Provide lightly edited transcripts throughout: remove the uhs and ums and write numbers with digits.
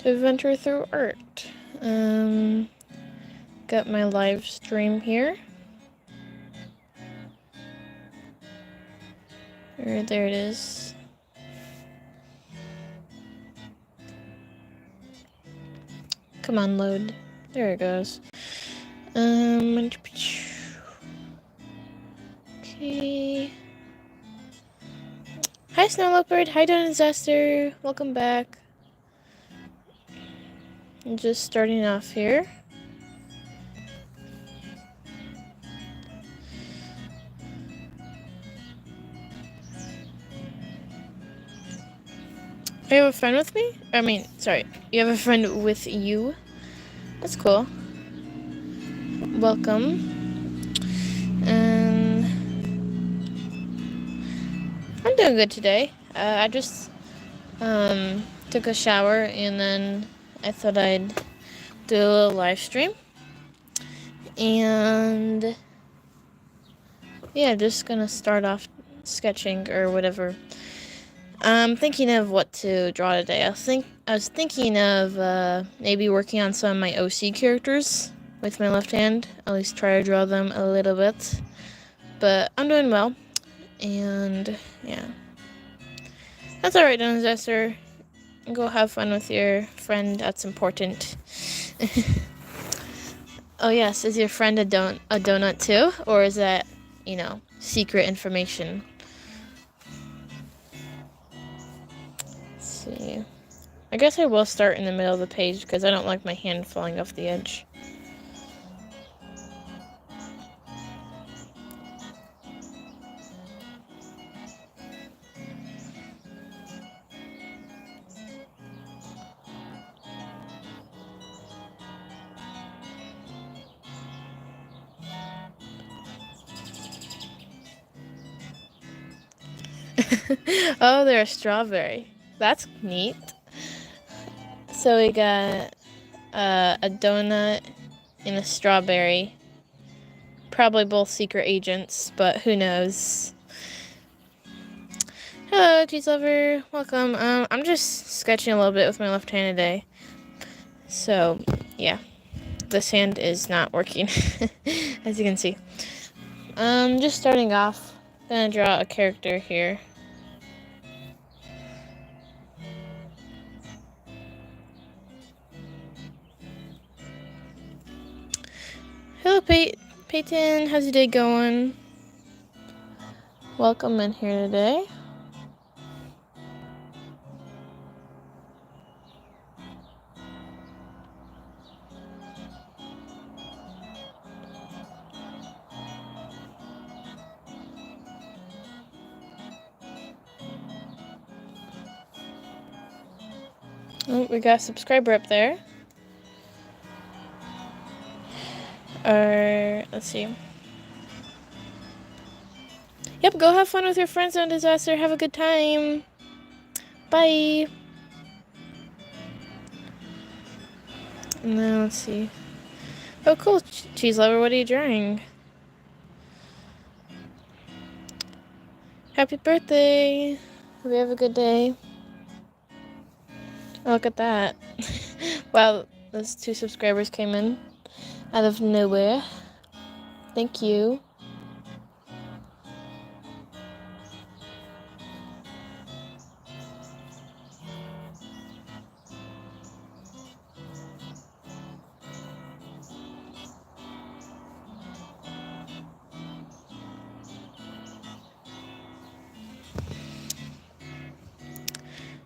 to adventure through art. Got my live stream here. There it is. Come on, load. There it goes. Okay. Hi, Snow Leopard. Hi, Don Disaster. Welcome back. I'm just starting off here. You have a friend with me? You have a friend with you? That's cool. Welcome. I'm doing good today. I just took a shower and then I thought I'd do a little live stream. And yeah, just gonna start off sketching or whatever. I'm thinking of what to draw today. I was thinking of maybe working on some of my OC characters with my left hand. At least try to draw them a little bit. But I'm doing well. And yeah. That's alright, Don Disaster. Go have fun with your friend. That's important. Oh yes, is your friend a donut too? Or is that, secret information? Let's see. I guess I will start in the middle of the page because I don't like my hand falling off the edge. Oh, they're a strawberry. That's neat. So we got a donut and a strawberry. Probably both secret agents, but who knows. Hello, cheese lover. Welcome. I'm just sketching a little bit with my left hand today. So, yeah. This hand is not working, as you can see. Just starting off. Gonna draw a character here. Hello, Peyton. How's your day going? Welcome in here today. Oh, we got a subscriber up there. Let's see. Yep, go have fun with your friends on Disaster. Have a good time. Bye. And then let's see. Oh, cool, cheese lover. What are you drawing? Happy birthday. Hope you have a good day. Oh, look at that. Wow, those 2 subscribers came in out of nowhere. Thank you.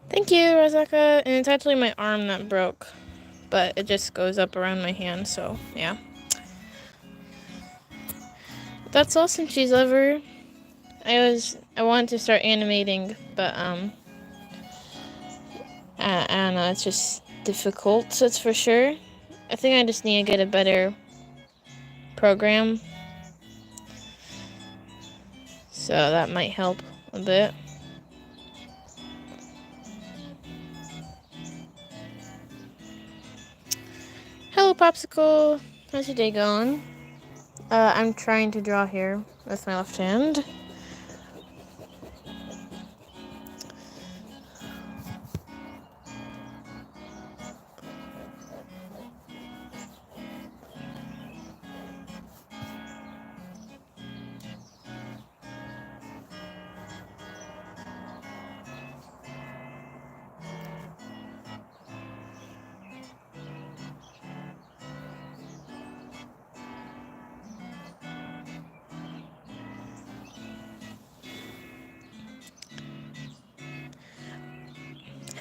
Thank you, Razaka. And it's actually my arm that broke, but it just goes up around my hand, so yeah. That's awesome, cheese lover. I wanted to start animating, but I don't know, it's just difficult, that's for sure. I think I just need to get a better program, so that might help a bit. Hello, Popsicle. How's your day going? I'm trying to draw here with my left hand.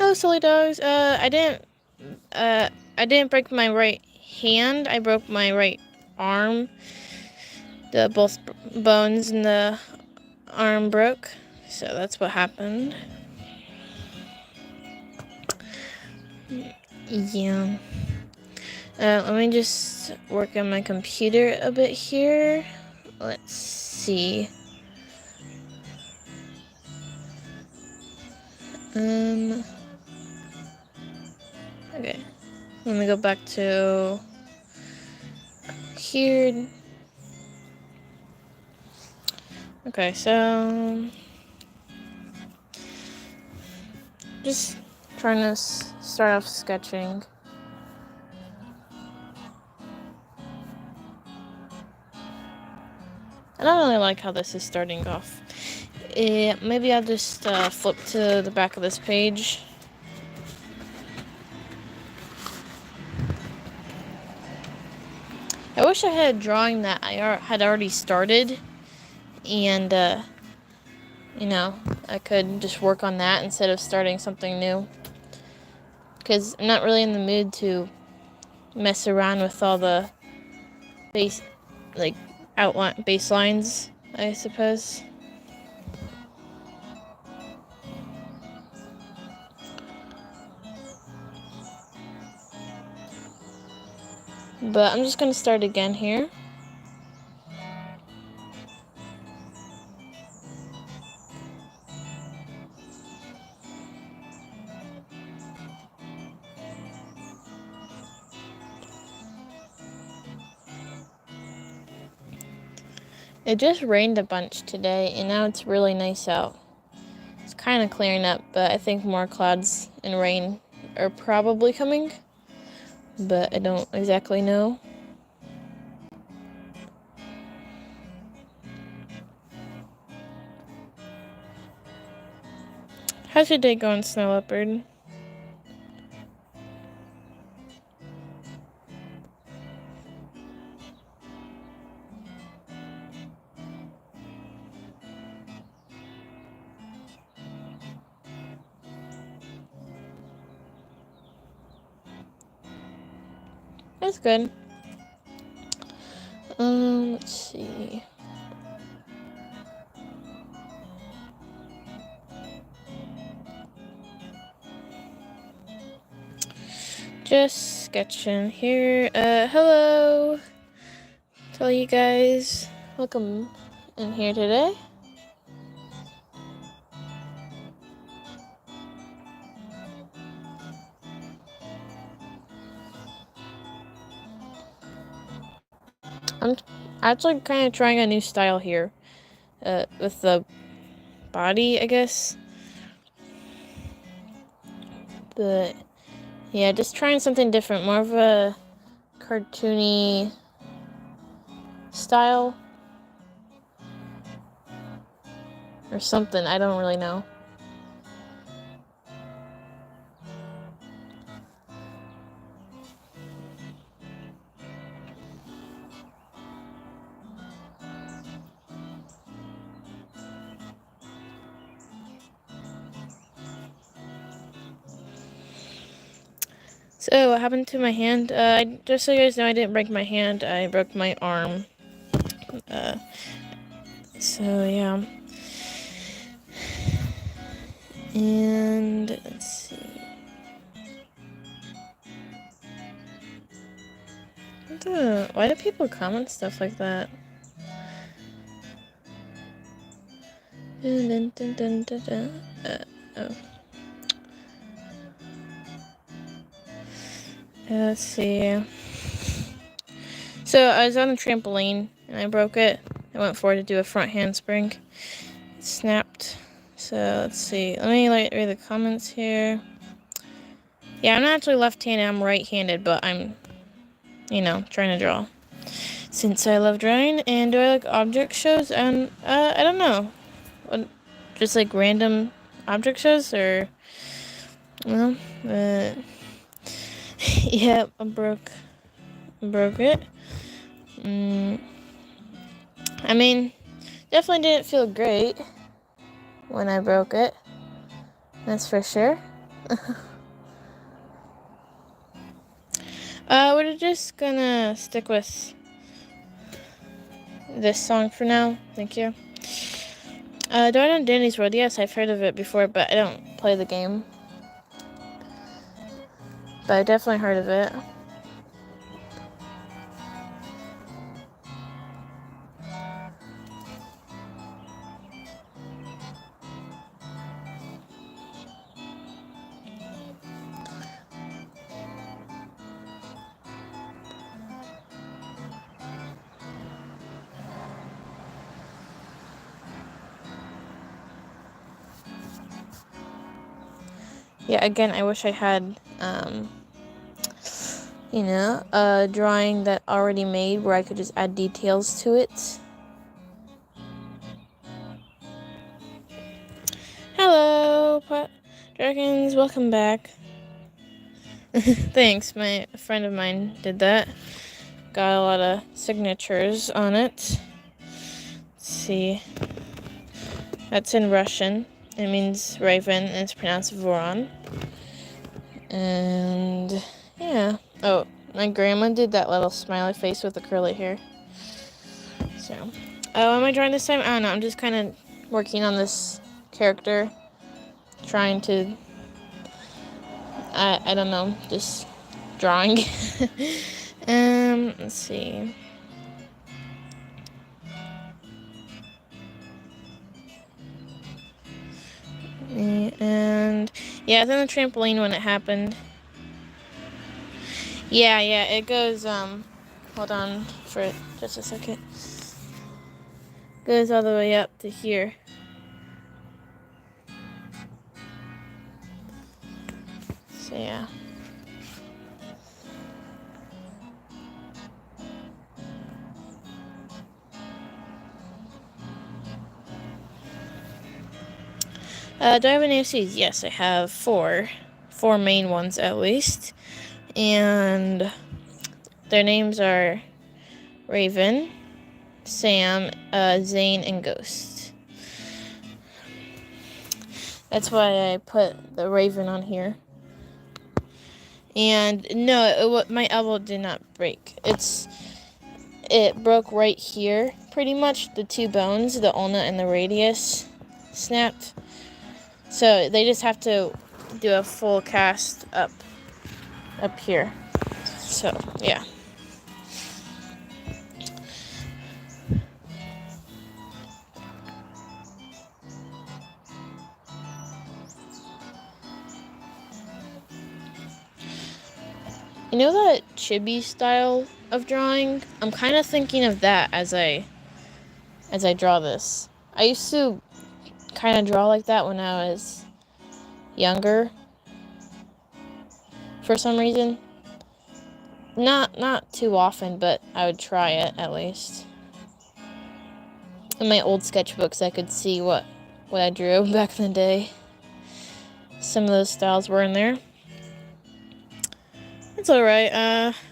Hello, silly dogs. I didn't break my right hand. I broke my right arm. The both bones in the arm broke. So that's what happened. Yeah. Let me just work on my computer a bit here. Let's see. Okay. Let me go back to here. Okay, so just trying to start off sketching. I don't really like how this is starting off. Maybe I'll just flip to the back of this page. I wish I had a drawing that I had already started, and you know, I could just work on that instead of starting something new. Because I'm not really in the mood to mess around with all the outline baselines, I suppose. But I'm just gonna start again here. It just rained a bunch today, and now it's really nice out. It's kind of clearing up, but I think more clouds and rain are probably coming. But I don't exactly know. How's your day going, Snow Leopard? That's good. Let's see. Just sketching here. Hello to all you guys. Welcome in here today. I'm actually kind of trying a new style here. With the body, I guess. But yeah, just trying something different. More of a cartoony style. Or something, I don't really know. So, what happened to my hand? Just so you guys know, I didn't break my hand. I broke my arm. So, yeah. And, let's see. Why do people comment stuff like that? Oh. Let's see. So I was on a trampoline and I broke it. I went forward to do a front handspring. It snapped. So let's see. Let me read the comments here. Yeah, I'm not actually left-handed. I'm right-handed, but I'm, trying to draw. Since I love drawing, and do I like object shows? And I don't know. Just like random object shows, or yeah, I broke it. I mean, definitely didn't feel great when I broke it. That's for sure. We're just gonna stick with this song for now. Thank you. Dawn and Danny's World. Yes, I've heard of it before, but I don't play the game. But I definitely heard of it. Yeah, again, I wish I had, a drawing that already made where I could just add details to it. Hello, Dragons, welcome back. Thanks, a friend of mine did that. Got a lot of signatures on it. Let's see. That's in Russian. It means raven, and it's pronounced Voron. And yeah. Oh, my grandma did that little smiley face with the curly hair. So, am I drawing this time? I don't know. I'm just kind of working on this character, trying to. I don't know, just drawing. Let's see. And yeah, I was on the trampoline when it happened. Yeah, it goes, hold on for just a second. Goes all the way up to here. So yeah. Do I have any AFCs? Yes, I have 4. 4 main ones at least. And their names are Raven, Sam, Zane, and Ghost. That's why I put the Raven on here. And no, my elbow did not break. It broke right here, pretty much. The 2 bones, the ulna and the radius, snapped. So they just have to do a full cast up here. So yeah. You know that chibi style of drawing? I'm kind of thinking of that as I draw this. I used to kind of draw like that when I was younger. For some reason. Not too often, but I would try it at least. In my old sketchbooks, I could see what I drew back in the day. Some of those styles were in there. It's alright.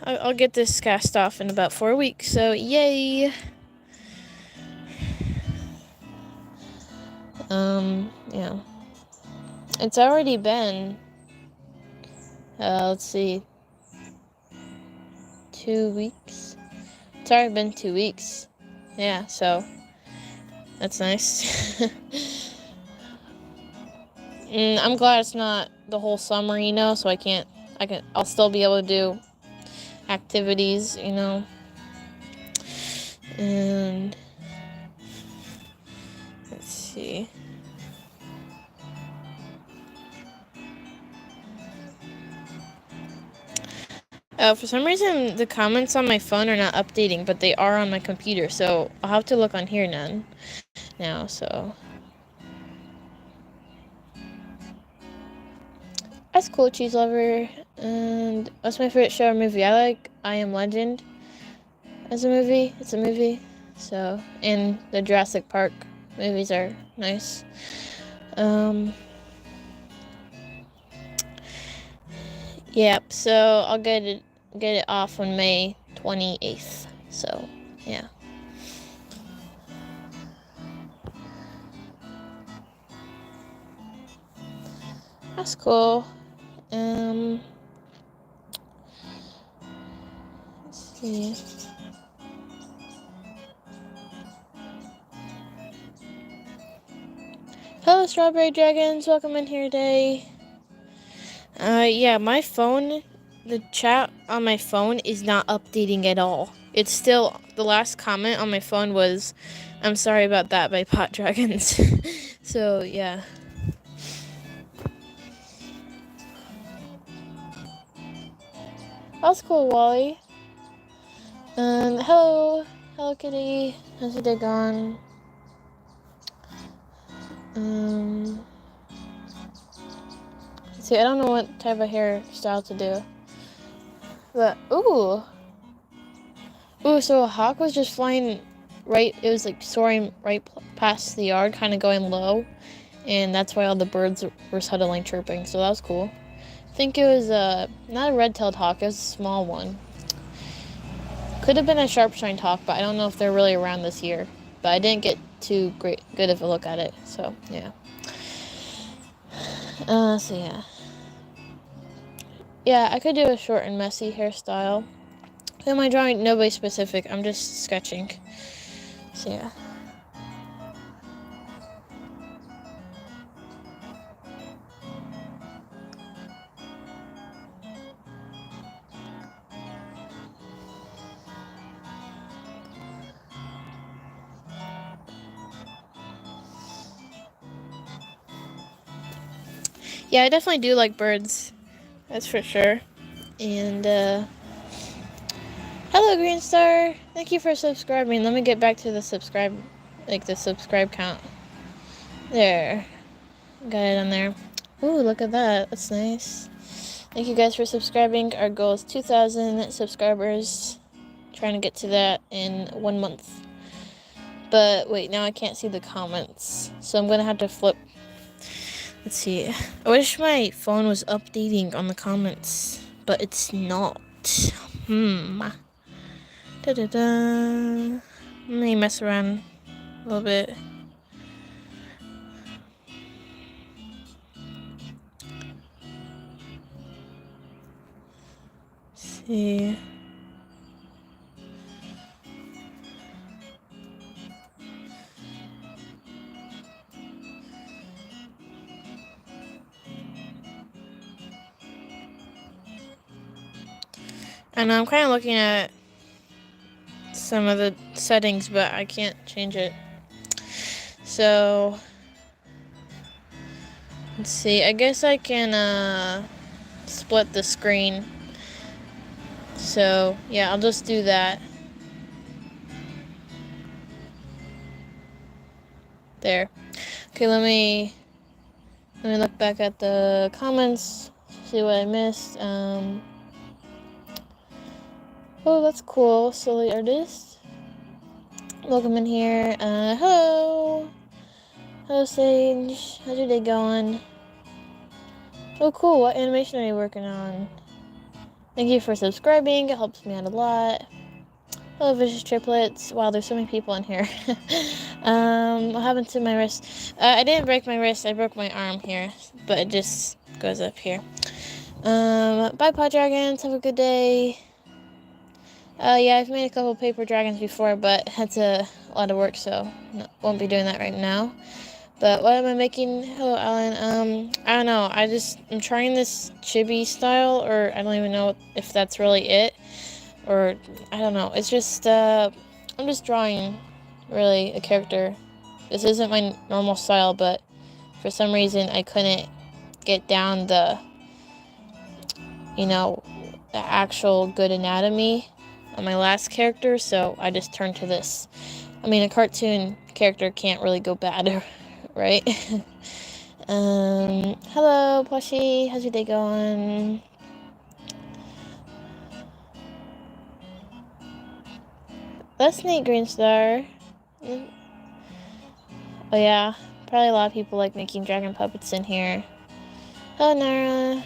I'll get this cast off in about 4 weeks, so yay! Yeah. It's already been, let's see, 2 weeks? It's already been 2 weeks. Yeah, so that's nice. I'm glad it's not the whole summer, so I'll still be able to do activities, And let's see. For some reason, the comments on my phone are not updating, but they are on my computer, so I'll have to look on here now, so. That's cool, Cheese Lover. And what's my favorite show or movie? I like I Am Legend as a movie. It's a movie, so. And the Jurassic Park movies are nice. Yep, so I'll get it off on May 28th. So, yeah. That's cool. Let's see. Hello, Strawberry Dragons. Welcome in here today. Yeah, my phone, the chat on my phone is not updating at all. It's still, the last comment on my phone was, "I'm sorry about that" by Pot Dragons. So, yeah. That's cool, Wally. Hello. Hello, Kitty. How's your day going? See, I don't know what type of hairstyle to do. But, ooh, so a hawk was just flying right, it was like soaring right past the yard, kind of going low. And that's why all the birds were suddenly chirping, so that was cool. I think it was, not a red-tailed hawk, it was a small one. Could have been a sharp-shined hawk, but I don't know if they're really around this year. But I didn't get too good of a look at it, so, yeah. So yeah. Yeah, I could do a short and messy hairstyle. Who am I drawing? Nobody specific. I'm just sketching. So yeah. Yeah, I definitely do like birds. That's for sure. And, hello, Green Star. Thank you for subscribing. Let me get back to the subscribe count. There. Got it on there. Ooh, look at that. That's nice. Thank you guys for subscribing. Our goal is 2,000 subscribers. Trying to get to that in 1 month. But wait, now I can't see the comments. So I'm going to have to flip. Let's see. I wish my phone was updating on the comments, but it's not. Da-da-da. Let me mess around a little bit. Let's see. I know I'm kind of looking at some of the settings, but I can't change it. So, let's see. I guess I can split the screen. So, yeah, I'll just do that. There. Okay, let me look back at the comments, see what I missed. Oh, that's cool. Silly artist. Welcome in here. Hello. Hello, Sage. How's your day going? Oh, cool. What animation are you working on? Thank you for subscribing. It helps me out a lot. Hello, Vicious Triplets. Wow, there's so many people in here. What happened to my wrist? I didn't break my wrist. I broke my arm here, but it just goes up here. Bye, Pod Dragons. Have a good day. Yeah, I've made a couple paper dragons before, but that's a lot of work, so won't be doing that right now. But what am I making? Hello, Alan. I don't know. I'm trying this chibi style, or I don't even know if that's really it, or I don't know. It's just, I'm just drawing, really, a character. This isn't my normal style, but for some reason I couldn't get down the actual good anatomy on my last character, so I just turned to this. I mean, a cartoon character can't really go bad, right? Hello, Plushie. How's your day going? That's neat, Green Star. Oh, yeah. Probably a lot of people like making dragon puppets in here. Hello, Nara.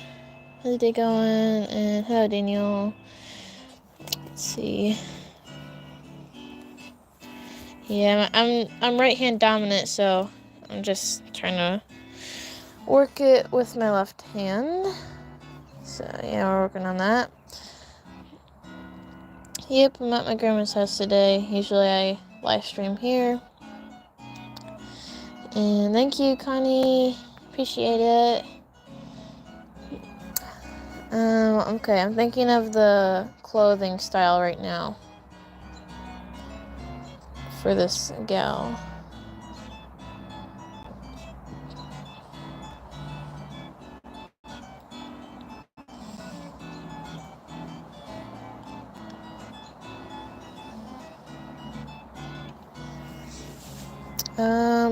How's your day going? And hello, Daniel. Let's see. Yeah, I'm right-hand dominant, so I'm just trying to work it with my left hand. So yeah, we're working on that. Yep, I'm at my grandma's house today. Usually I live stream here. And thank you, Connie. Appreciate it. Okay, I'm thinking of the clothing style right now for this gal.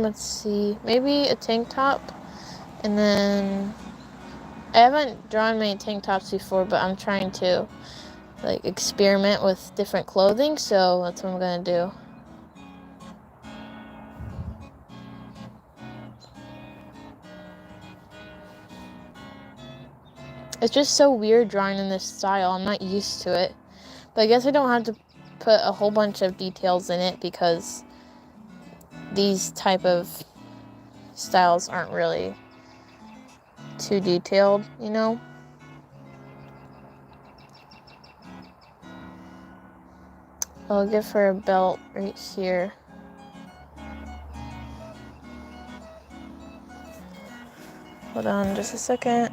Let's see. Maybe a tank top, and then I haven't drawn many tank tops before, but I'm trying to like experiment with different clothing, so that's what I'm gonna do. It's just so weird drawing in this style. I'm not used to it, but I guess I don't have to put a whole bunch of details in it because these type of styles aren't really too detailed, you know? I'll give her a belt right here. Hold on just a second.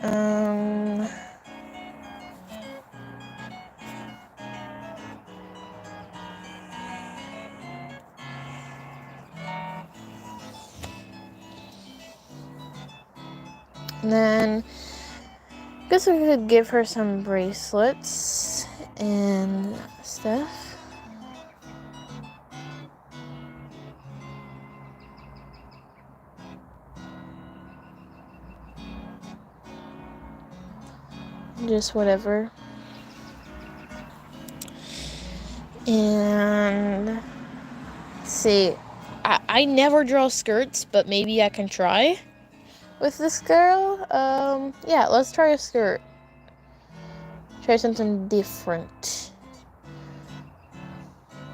And then I guess we could give her some bracelets and stuff. Just whatever. And let's see. I never draw skirts, but maybe I can try with this girl. Yeah, let's try a skirt. Try something different.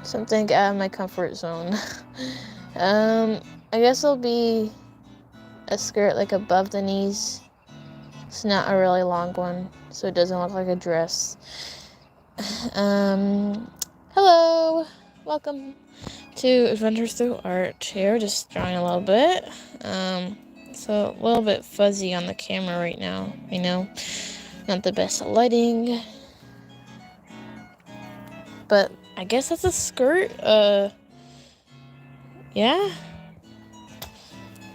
Something out of my comfort zone. I guess it'll be a skirt like above the knees. It's not a really long one, so it doesn't look like a dress. Hello! Welcome to Adventures Through Art here, just drawing a little bit. So a little bit fuzzy on the camera right now, you know, not the best lighting, but I guess that's a skirt. Yeah.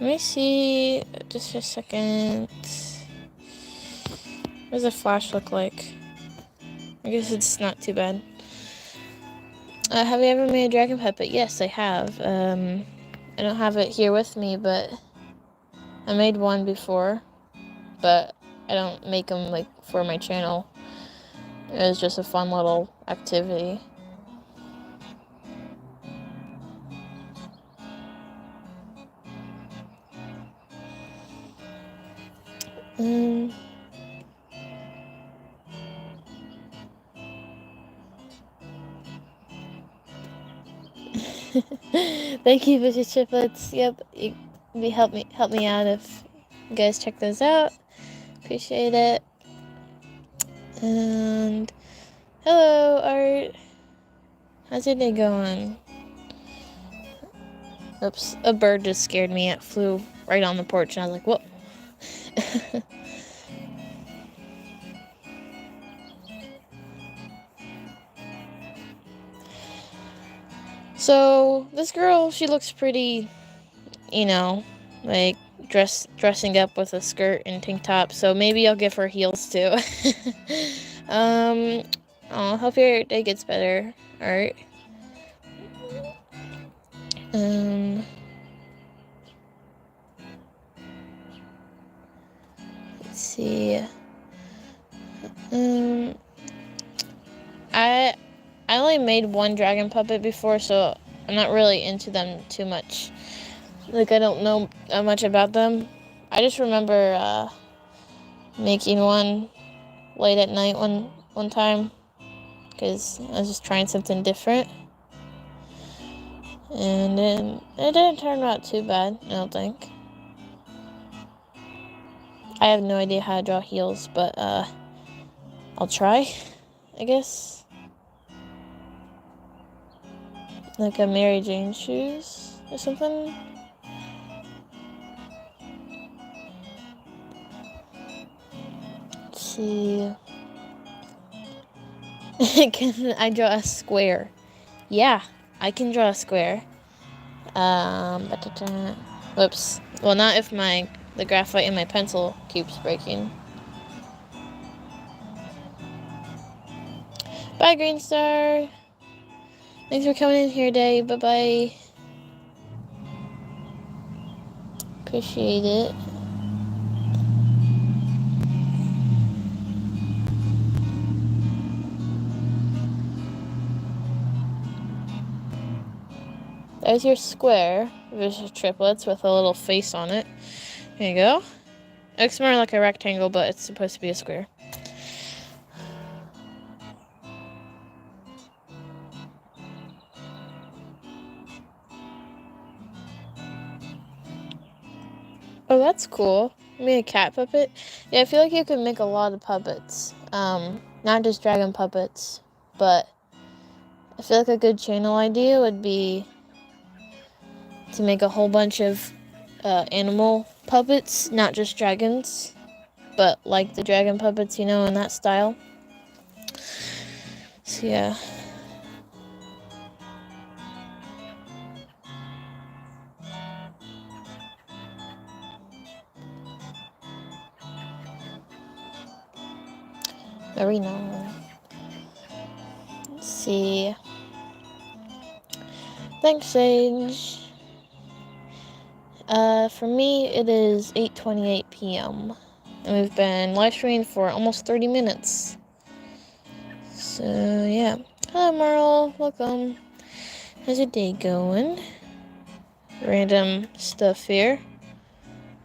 Let me see, just a second. What does a flash look like? I guess it's not too bad. Have you ever made a dragon puppet? Yes, I have. I don't have it here with me, but I made one before, but I don't make them like for my channel. It was just a fun little activity. Thank you, Vicious Triplets. Yep, you help me out if you guys check those out. Appreciate it. And hello, Art. How's your day going? Oops, a bird just scared me. It flew right on the porch, and I was like, whoa. So this girl, she looks pretty, you know, like dressing up with a skirt and tank top. So maybe I'll give her heels too. Hope your day gets better. All right. Let's see. I only made one dragon puppet before, so I'm not really into them too much. Like, I don't know much about them. I just remember making one late at night one time, because I was just trying something different. And then it didn't turn out too bad, I don't think. I have no idea how to draw heels, but I'll try, I guess. Like a Mary Jane shoes or something. Let's see. Can I draw a square? Yeah, I can draw a square. Whoops. Well, not if the graphite in my pencil keeps breaking. Bye, Green Star. Thanks for coming in here today. Bye-bye. Appreciate it. There's your square. There's your triplets with a little face on it. There you go. It looks more like a rectangle, but it's supposed to be a square. Oh, that's cool. You made a cat puppet? Yeah, I feel like you could make a lot of puppets. Not just dragon puppets, but I feel like a good channel idea would be to make a whole bunch of animal puppets, not just dragons, but like the dragon puppets, in that style. So yeah. Very nice. Let's see. Thanks, Sage. For me, it is 8:28 p.m. And we've been live streaming for almost 30 minutes. So, yeah. Hello, Merle. Welcome. How's your day going? Random stuff here.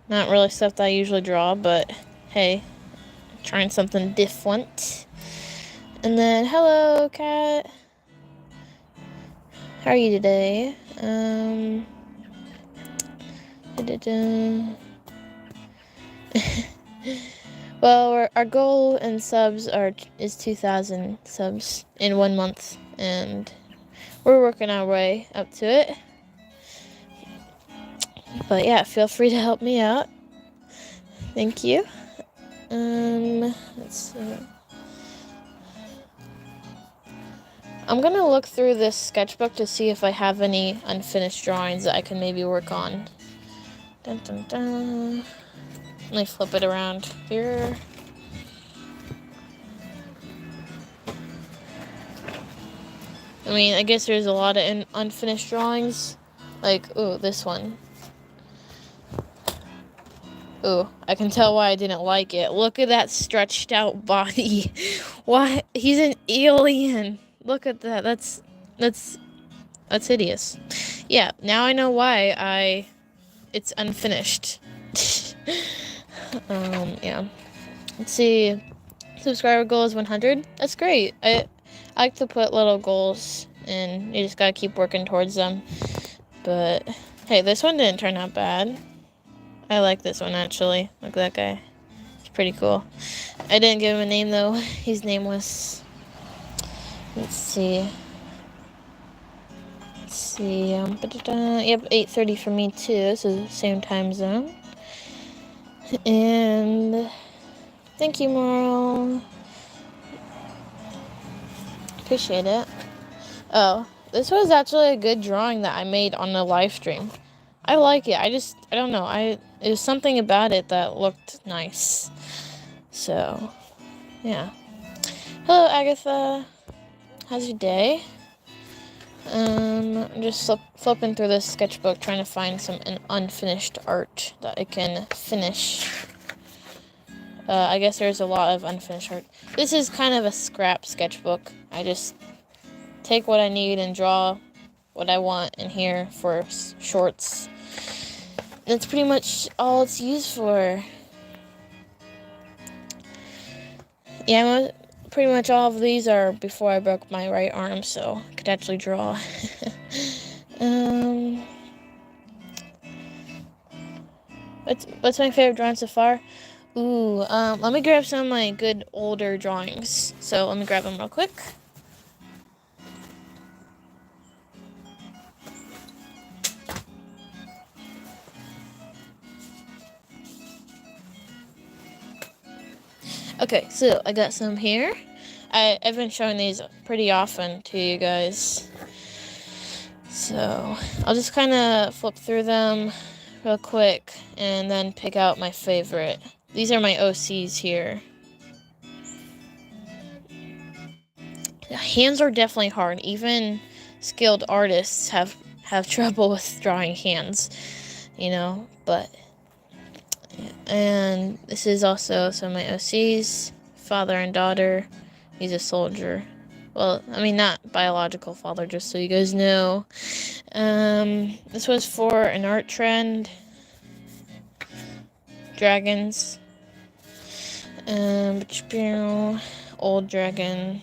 Not really stuff that I usually draw, but hey, trying something different. And then, hello, Cat. How are you today? Well, our goal in subs is 2,000 subs in 1 month, and we're working our way up to it. But yeah, feel free to help me out. Thank you. Let's see. I'm gonna look through this sketchbook to see if I have any unfinished drawings that I can maybe work on. Dun, dun, dun. Let me flip it around here. I mean, I guess there's a lot of unfinished drawings. Like, ooh, this one. Ooh, I can tell why I didn't like it. Look at that stretched out body. Why? He's an alien. Look at that. That's hideous. Yeah, now I know why it's unfinished. Yeah. Let's see. Subscriber goal is 100. That's great. I like to put little goals, and you just gotta keep working towards them. But hey, this one didn't turn out bad. I like this one, actually. Look at that guy. It's pretty cool. I didn't give him a name, though. He's nameless. Let's see. Yep, 8:30 for me, too. So, same time zone. And thank you, Marl. Appreciate it. Oh, this was actually a good drawing that I made on the live stream. I like it. I don't know. It was something about it that looked nice. So, yeah. Hello, Agatha. How's your day? I'm just flipping through this sketchbook, trying to find some unfinished art that I can finish. I guess there's a lot of unfinished art. This is kind of a scrap sketchbook. I just take what I need and draw what I want in here for shorts. That's pretty much all it's used for. Yeah, pretty much all of these are before I broke my right arm, so I could actually draw. What's my favorite drawing so far? Ooh, let me grab some of my good older drawings. So let me grab them real quick. Okay, so I got some here. I've been showing these pretty often to you guys. So I'll just kind of flip through them real quick and then pick out my favorite. These are my OCs here. Hands are definitely hard. Even skilled artists have trouble with drawing hands, you know, but... And this is also some of my OCs, father and daughter. He's a soldier. Well, I mean, not biological father, just so you guys know. This was for an art trend. Dragons. Old dragon.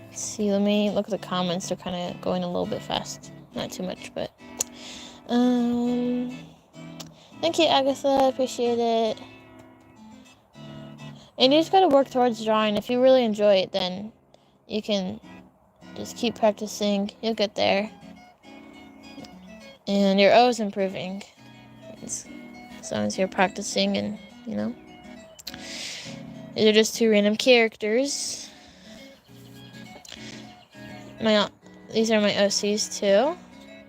Let's see, let me look at the comments. They're kind of going a little bit fast. Not too much, but... Thank you, Agatha. Appreciate it. And you just gotta work towards drawing. If you really enjoy it, then you can just keep practicing. You'll get there. And you're always improving. As long as you're practicing and, you know. These are just two random characters. These are my OCs too.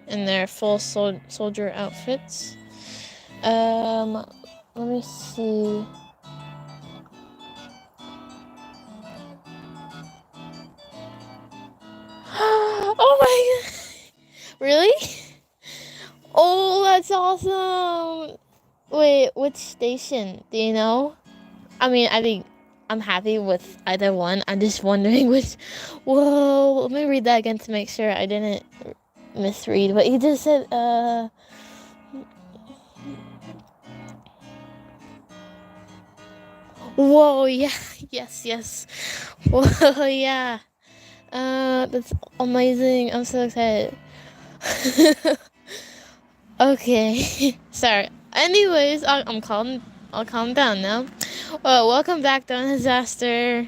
In their full soldier outfits. Let me see. Oh my god! Really? Oh, that's awesome! Wait, which station? Do you know? I mean, I think I'm happy with either one. I'm just wondering which... Whoa, let me read that again to make sure I didn't misread what you just said. Whoa, yeah, yes. Whoa, yeah. That's amazing. I'm so excited. Okay, sorry. Anyways, I'll calm down now. Well, welcome back, Dawn Disaster.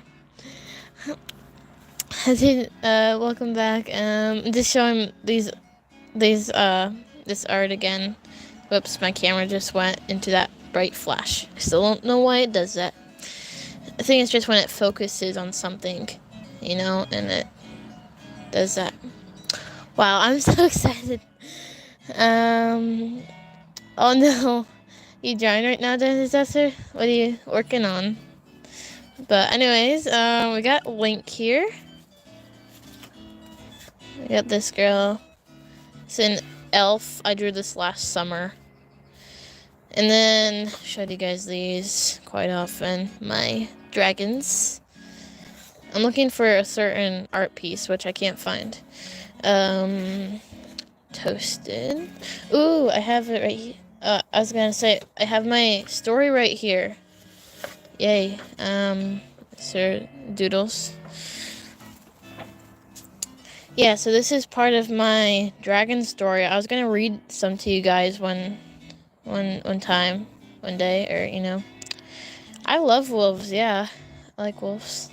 Welcome back. Just showing this art again. Whoops, my camera just went into that bright flash. I still don't know why it does that. I think it's just when it focuses on something, you know, and it does that. Wow, I'm so excited. Oh no. You drawing right now, Dawn Disaster? What are you working on? But anyways, we got Link here. We got this girl. It's an elf. I drew this last summer. And then, showed you guys these quite often. My dragons. I'm looking for a certain art piece, which I can't find. Toasted. Ooh, I have it right here. I was gonna say, I have my story right here. Yay. Sir Doodles. Yeah, so this is part of my dragon story. I was gonna read some to you guys one day, or, you know. I love wolves, yeah. I like wolves.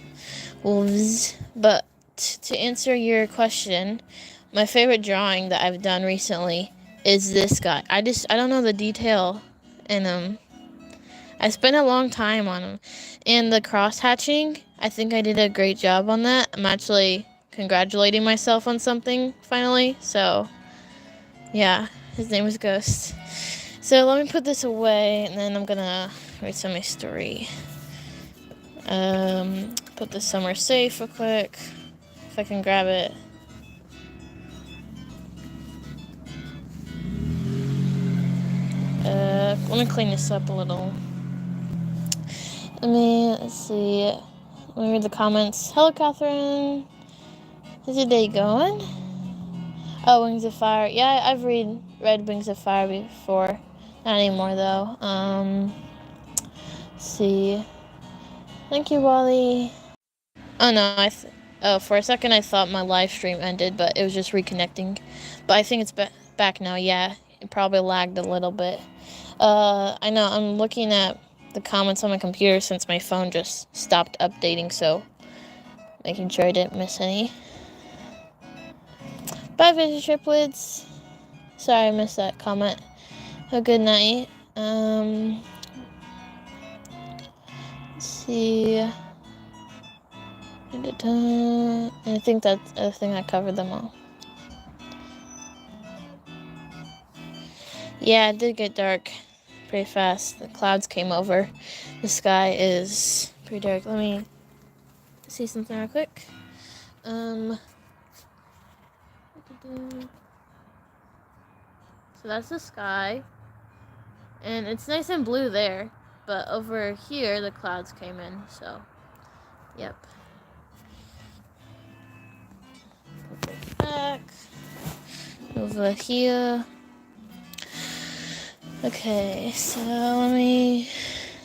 But to answer your question, my favorite drawing that I've done recently is this guy. I don't know the detail in him. I spent a long time on him. And the cross hatching, I think I did a great job on that. I'm actually congratulating myself on something finally. So, yeah, his name is Ghost. So let me put this away, and then I'm gonna write some of my story. Put this somewhere safe real quick, if I can grab it. Let me clean this up a little. Let's see. Let me read the comments. Hello, Catherine. How's your day going? Oh, Wings of Fire. Yeah, I've read Wings of Fire before. Not anymore, though. Let's see. Thank you, Wally. Oh, no, for a second I thought my live stream ended, but it was just reconnecting. But I think it's back now, yeah. It probably lagged a little bit. I know, I'm looking at the comments on my computer since my phone just stopped updating, so making sure I didn't miss any. Bye, Vision Triplets. Sorry I missed that comment. Have a good night. Let's see. I think I covered them all. Yeah, it did get dark pretty fast. The clouds came over. The sky is pretty dark. Let me see something real quick. So that's the sky. And it's nice and blue there. But over here, the clouds came in. So, yep. Back. Over here. Okay, so let me,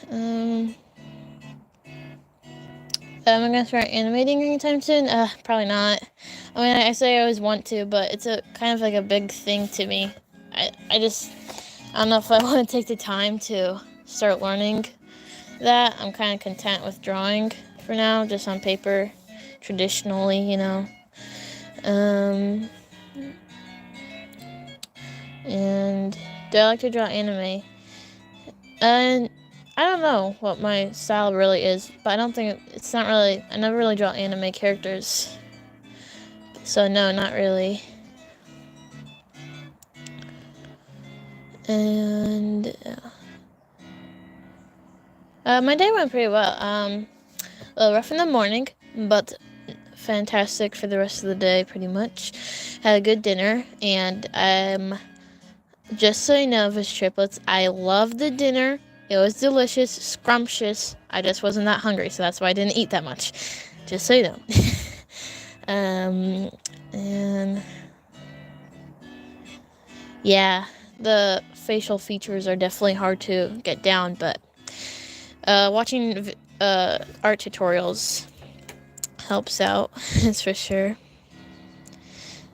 am I gonna start animating anytime soon? Probably not. I mean, I say I always want to, but it's a kind of like a big thing to me. I don't know if I want to take the time to start learning that. I'm kind of content with drawing for now, just on paper, traditionally, you know. And do I like to draw anime? And I don't know what my style really is, but I don't think it's not really. I never really draw anime characters, so no, not really. And my day went pretty well. A little rough in the morning, but fantastic for the rest of the day, pretty much. Had a good dinner, and just so you know, Vision Triplets, I loved the dinner. It was delicious, scrumptious. I just wasn't that hungry, so that's why I didn't eat that much. Just so you know. And yeah, the facial features are definitely hard to get down, but watching art tutorials helps out, that's for sure.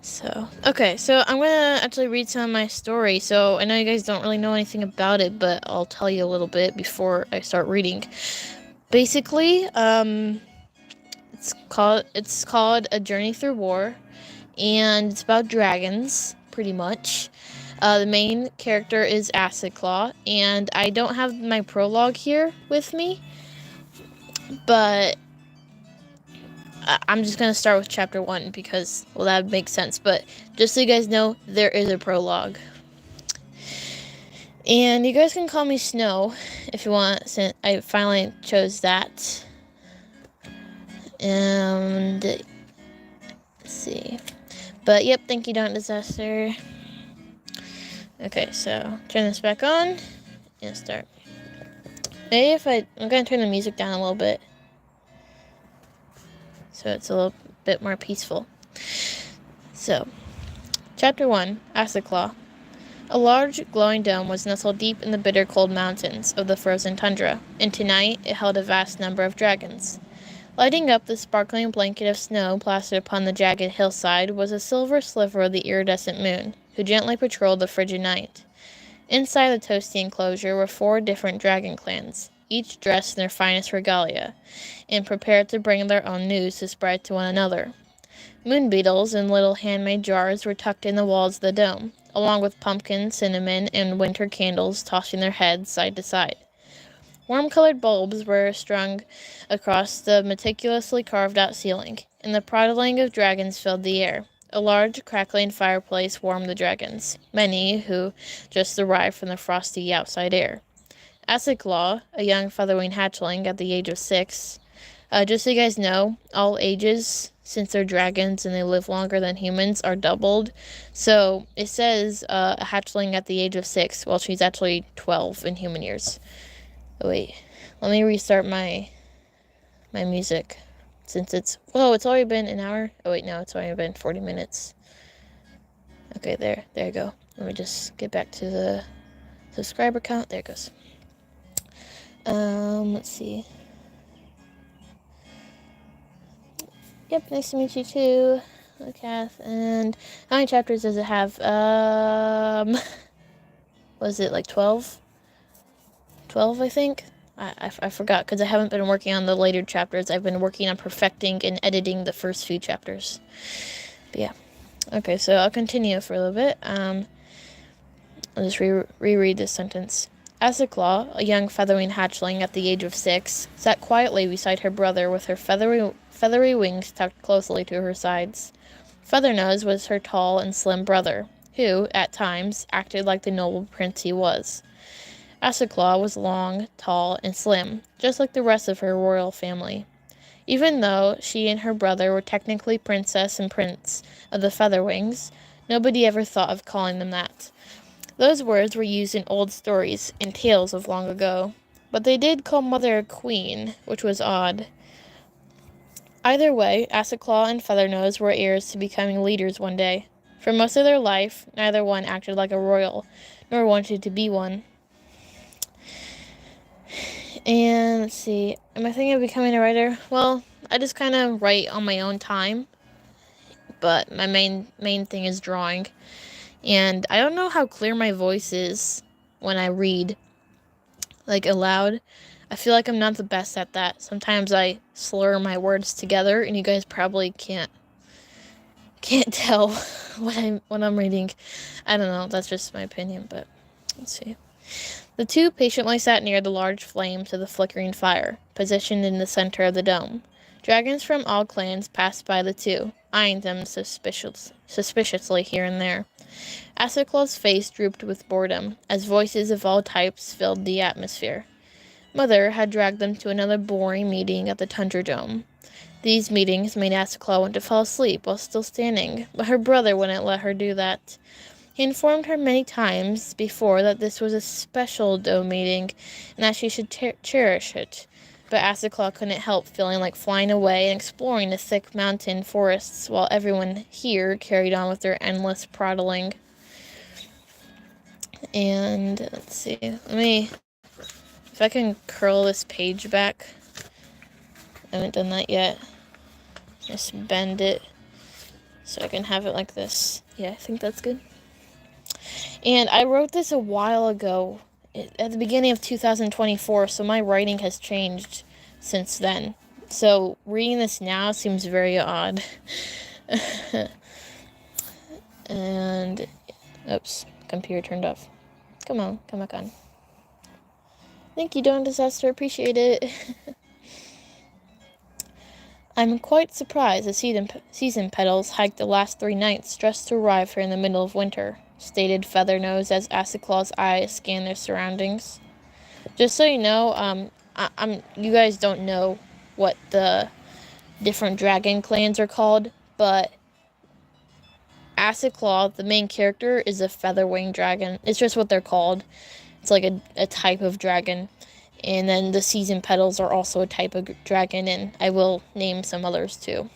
So, okay, so I'm gonna actually read some of my story. So, I know you guys don't really know anything about it, but I'll tell you a little bit before I start reading. Basically, it's called A Journey Through War, and it's about dragons, pretty much. The main character is Acid Claw, and I don't have my prologue here with me, but I'm just going to start with chapter 1 because, well, that makes sense. But just so you guys know, there is a prologue. And you guys can call me Snow if you want, since I finally chose that. And let's see. But yep, thank you, Dawn Disaster. Okay, so turn this back on and start. Maybe I'm going to turn the music down a little bit, so it's a little bit more peaceful. So, Chapter 1, Acid Claw. A large, glowing dome was nestled deep in the bitter cold mountains of the frozen tundra, and tonight it held a vast number of dragons. Lighting up the sparkling blanket of snow plastered upon the jagged hillside was a silver sliver of the iridescent moon, who gently patrolled the frigid night. Inside the toasty enclosure were 4 different dragon clans, each dressed in their finest regalia, and prepared to bring their own news to spread to one another. Moon beetles in little handmade jars were tucked in the walls of the dome, along with pumpkin, cinnamon, and winter candles tossing their heads side to side. Warm-colored bulbs were strung across the meticulously carved-out ceiling, and the prattling of dragons filled the air. A large, crackling fireplace warmed the dragons, many who just arrived from the frosty outside air. Acid Claw, a young featherwing hatchling at the age of 6. Just so you guys know, all ages, since they're dragons and they live longer than humans, are doubled. So it says a hatchling at the age of 6. Well, she's actually 12 in human years. Oh, wait. Let me restart my music. Since it's already been an hour. Oh, wait, no, it's only been 40 minutes. Okay, there you go. Let me just get back to the subscriber count. There it goes. Let's see. Yep, nice to meet you too, Kath. And how many chapters does it have? Was it like 12? 12, I think? I forgot because I haven't been working on the later chapters. I've been working on perfecting and editing the first few chapters. But yeah. Okay, so I'll continue for a little bit. I'll just reread this sentence. Asiclaw, a young feathering hatchling at the age of 6, sat quietly beside her brother with her feathery wings tucked closely to her sides. Feathernose was her tall and slim brother, who, at times, acted like the noble prince he was. Asiclaw was long, tall, and slim, just like the rest of her royal family. Even though she and her brother were technically princess and prince of the Featherwings, nobody ever thought of calling them that. Those words were used in old stories and tales of long ago, but they did call Mother a queen, which was odd. Either way, Asiclaw and Feathernose were heirs to becoming leaders one day. For most of their life, neither one acted like a royal, nor wanted to be one. And let's see, am I thinking of becoming a writer? Well, I just kind of write on my own time, but my main thing is drawing. And I don't know how clear my voice is when I read, like, aloud. I feel like I'm not the best at that. Sometimes I slur my words together, and you guys probably can't tell what I'm reading. I don't know. That's just my opinion, but let's see. The two patiently sat near the large flames of the flickering fire, positioned in the center of the dome. Dragons from all clans passed by the two, eyeing them suspiciously here and there. Asiclaw's face drooped with boredom, as voices of all types filled the atmosphere. Mother had dragged them to another boring meeting at the Tundra Dome. These meetings made Asiclaw want to fall asleep while still standing, but her brother wouldn't let her do that. He informed her many times before that this was a special dome meeting, and that she should cherish it. But Asiclaw couldn't help feeling like flying away and exploring the thick mountain forests, while everyone here carried on with their endless prattling. And let's see, if I can curl this page back. I haven't done that yet. Just bend it so I can have it like this. Yeah, I think that's good. And I wrote this a while ago, at the beginning of 2024, so my writing has changed since then. So reading this now seems very odd. And, oops, computer turned off. Come on, come back on. Thank you, Dawn Disaster, appreciate it. I'm quite surprised the season petals hiked the last 3 nights just to arrive here in the middle of winter, stated Feathernose as Asiclaw's eyes scanned their surroundings. Just so you know, you guys don't know what the different dragon clans are called, but Asiclaw, the main character, is a featherwing dragon. It's just what they're called. It's like a type of dragon. And then the season petals are also a type of dragon, and I will name some others too.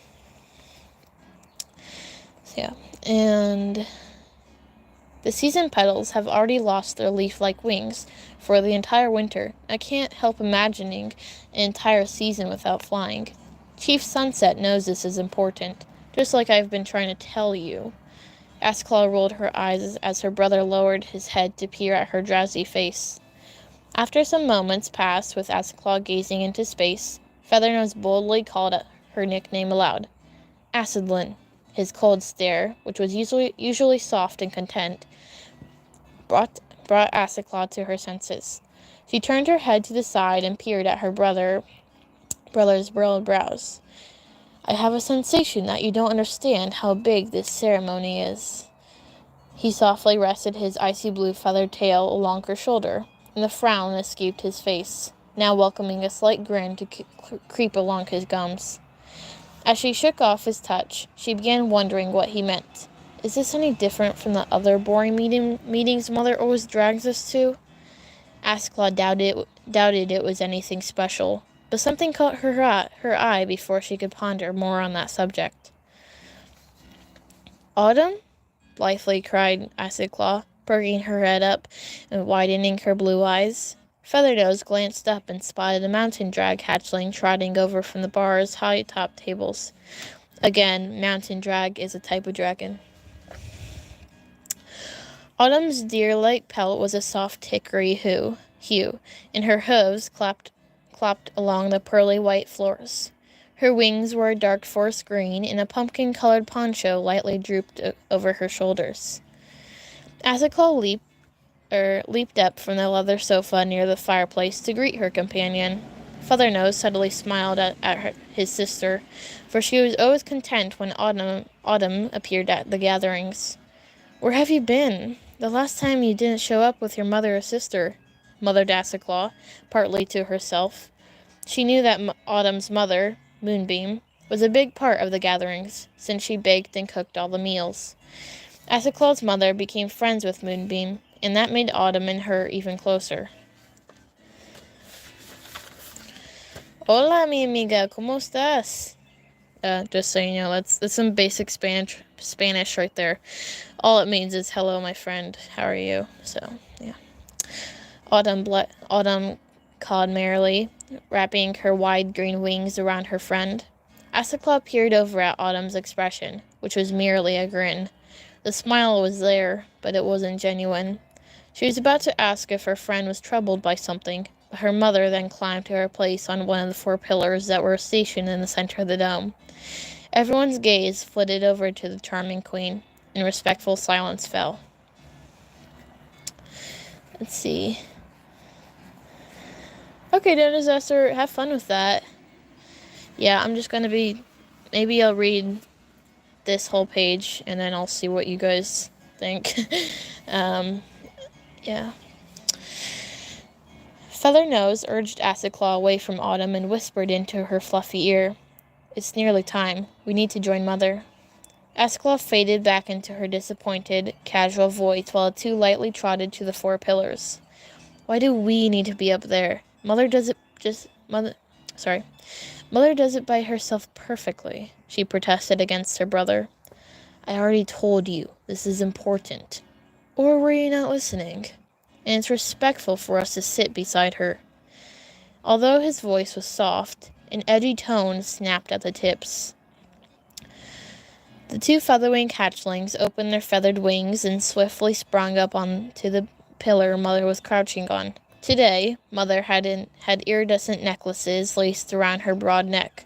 So yeah, and the season petals have already lost their leaf-like wings for the entire winter. I can't help imagining an entire season without flying. Chief Sunset knows this is important, just like I've been trying to tell you. Asiclaw rolled her eyes as her brother lowered his head to peer at her drowsy face. After some moments passed with Asiclaw gazing into space, Feathernose boldly called her nickname aloud. Acidlin. His cold stare, which was usually soft and content, brought Asiclaw to her senses. She turned her head to the side and peered at her brother's burrowed brows. I have a sensation that you don't understand how big this ceremony is. He softly rested his icy blue feathered tail along her shoulder, and the frown escaped his face, now welcoming a slight grin to creep along his gums. As she shook off his touch, she began wondering what he meant. Is this any different from the other boring meetings Mother always drags us to? Asiclaw doubted it was anything special, but something caught her eye before she could ponder more on that subject. Autumn? Blithely cried Asiclaw, perking her head up and widening her blue eyes. Feathernose glanced up and spotted a mountain drag hatchling trotting over from the bar's high-top tables. Again, mountain drag is a type of dragon. Autumn's deer-like pelt was a soft hickory hue, and her hooves clopped along the pearly white floors. Her wings were a dark forest green, and a pumpkin-colored poncho lightly drooped over her shoulders. Athiclaw leaped up from the leather sofa near the fireplace to greet her companion. Feathernose suddenly smiled at his sister, for she was always content when Autumn appeared at the gatherings. "Where have you been? The last time you didn't show up with your mother or sister," muttered Athiclaw, partly to herself. She knew that Autumn's mother, Moonbeam, was a big part of the gatherings, since she baked and cooked all the meals. Athiclaw's mother became friends with Moonbeam, and that made Autumn and her even closer. "Hola, mi amiga, ¿cómo estás?" Just so you know, that's some basic Spanish right there. All it means is, "Hello, my friend, how are you?" So, yeah. Autumn cawed merrily, wrapping her wide green wings around her friend. Athiclaw peered over at Autumn's expression, which was merely a grin. The smile was there, but it wasn't genuine. She was about to ask if her friend was troubled by something, but her mother then climbed to her place on one of the 4 pillars that were stationed in the center of the dome. Everyone's gaze flitted over to the charming queen, and respectful silence fell. Let's see. Okay, Dennis Esther, have fun with that. Yeah, I'm just gonna be... Maybe I'll read this whole page, and then I'll see what you guys think. Yeah. Feathernose urged Athiclaw away from Autumn and whispered into her fluffy ear, "It's nearly time. We need to join Mother." Athiclaw faded back into her disappointed, casual voice while the 2 lightly trotted to the 4 pillars. "Why do we need to be up there? Mother does it by herself perfectly," she protested against her brother. "I already told you, this is important. Or were you not listening? And it's respectful for us to sit beside her." Although his voice was soft, an edgy tone snapped at the tips. The 2 featherwing hatchlings opened their feathered wings and swiftly sprung up onto the pillar Mother was crouching on. Today, Mother had iridescent necklaces laced around her broad neck,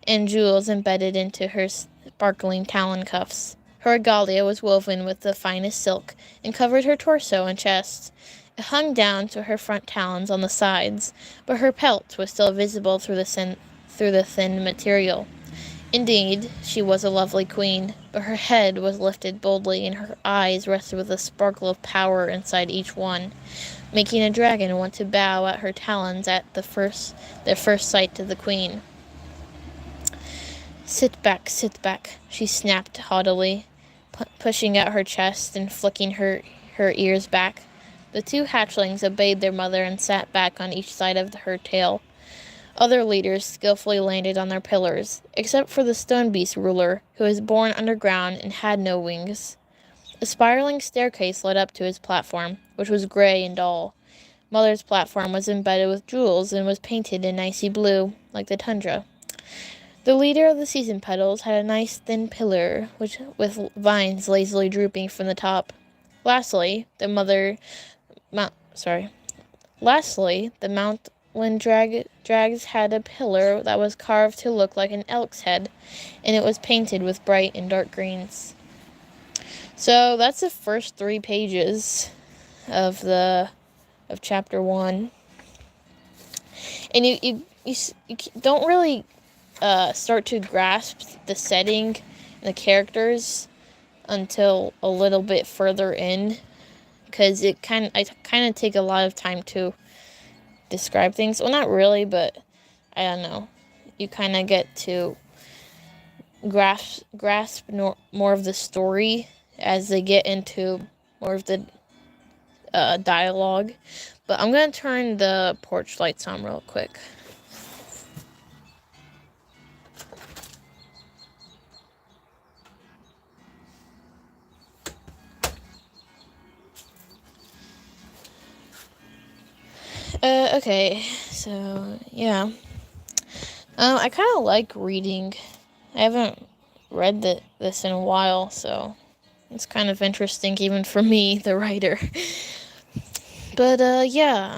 and jewels embedded into her sparkling talon cuffs. Her regalia was woven with the finest silk, and covered her torso and chest. It hung down to her front talons on the sides, but her pelt was still visible through the thin material. Indeed, she was a lovely queen, but her head was lifted boldly, and her eyes rested with a sparkle of power inside each one, making a dragon want to bow at her talons at their first sight of the queen. Sit back," she snapped haughtily, pushing out her chest and flicking her ears back. The 2 hatchlings obeyed their mother and sat back on each side of her tail. Other leaders skillfully landed on their pillars, except for the stone beast ruler, who was born underground and had no wings. A spiraling staircase led up to his platform, which was gray and dull. Mother's platform was embedded with jewels and was painted in icy blue, like the tundra. The leader of the season petals had a nice thin pillar, with vines lazily drooping from the top. Lastly, the Mountland Drags had a pillar that was carved to look like an elk's head, and it was painted with bright and dark greens. So that's the first 3 pages of chapter 1, and you don't really start to grasp the setting and the characters until a little bit further in, because I kind of take a lot of time to describe things. Well, not really, but I don't know. You kind of get to grasp more of the story as they get into more of the dialogue. But I'm going to turn the porch lights on real quick. Okay, so, yeah. I kind of like reading. I haven't read this in a while, so it's kind of interesting even for me, the writer. But, yeah,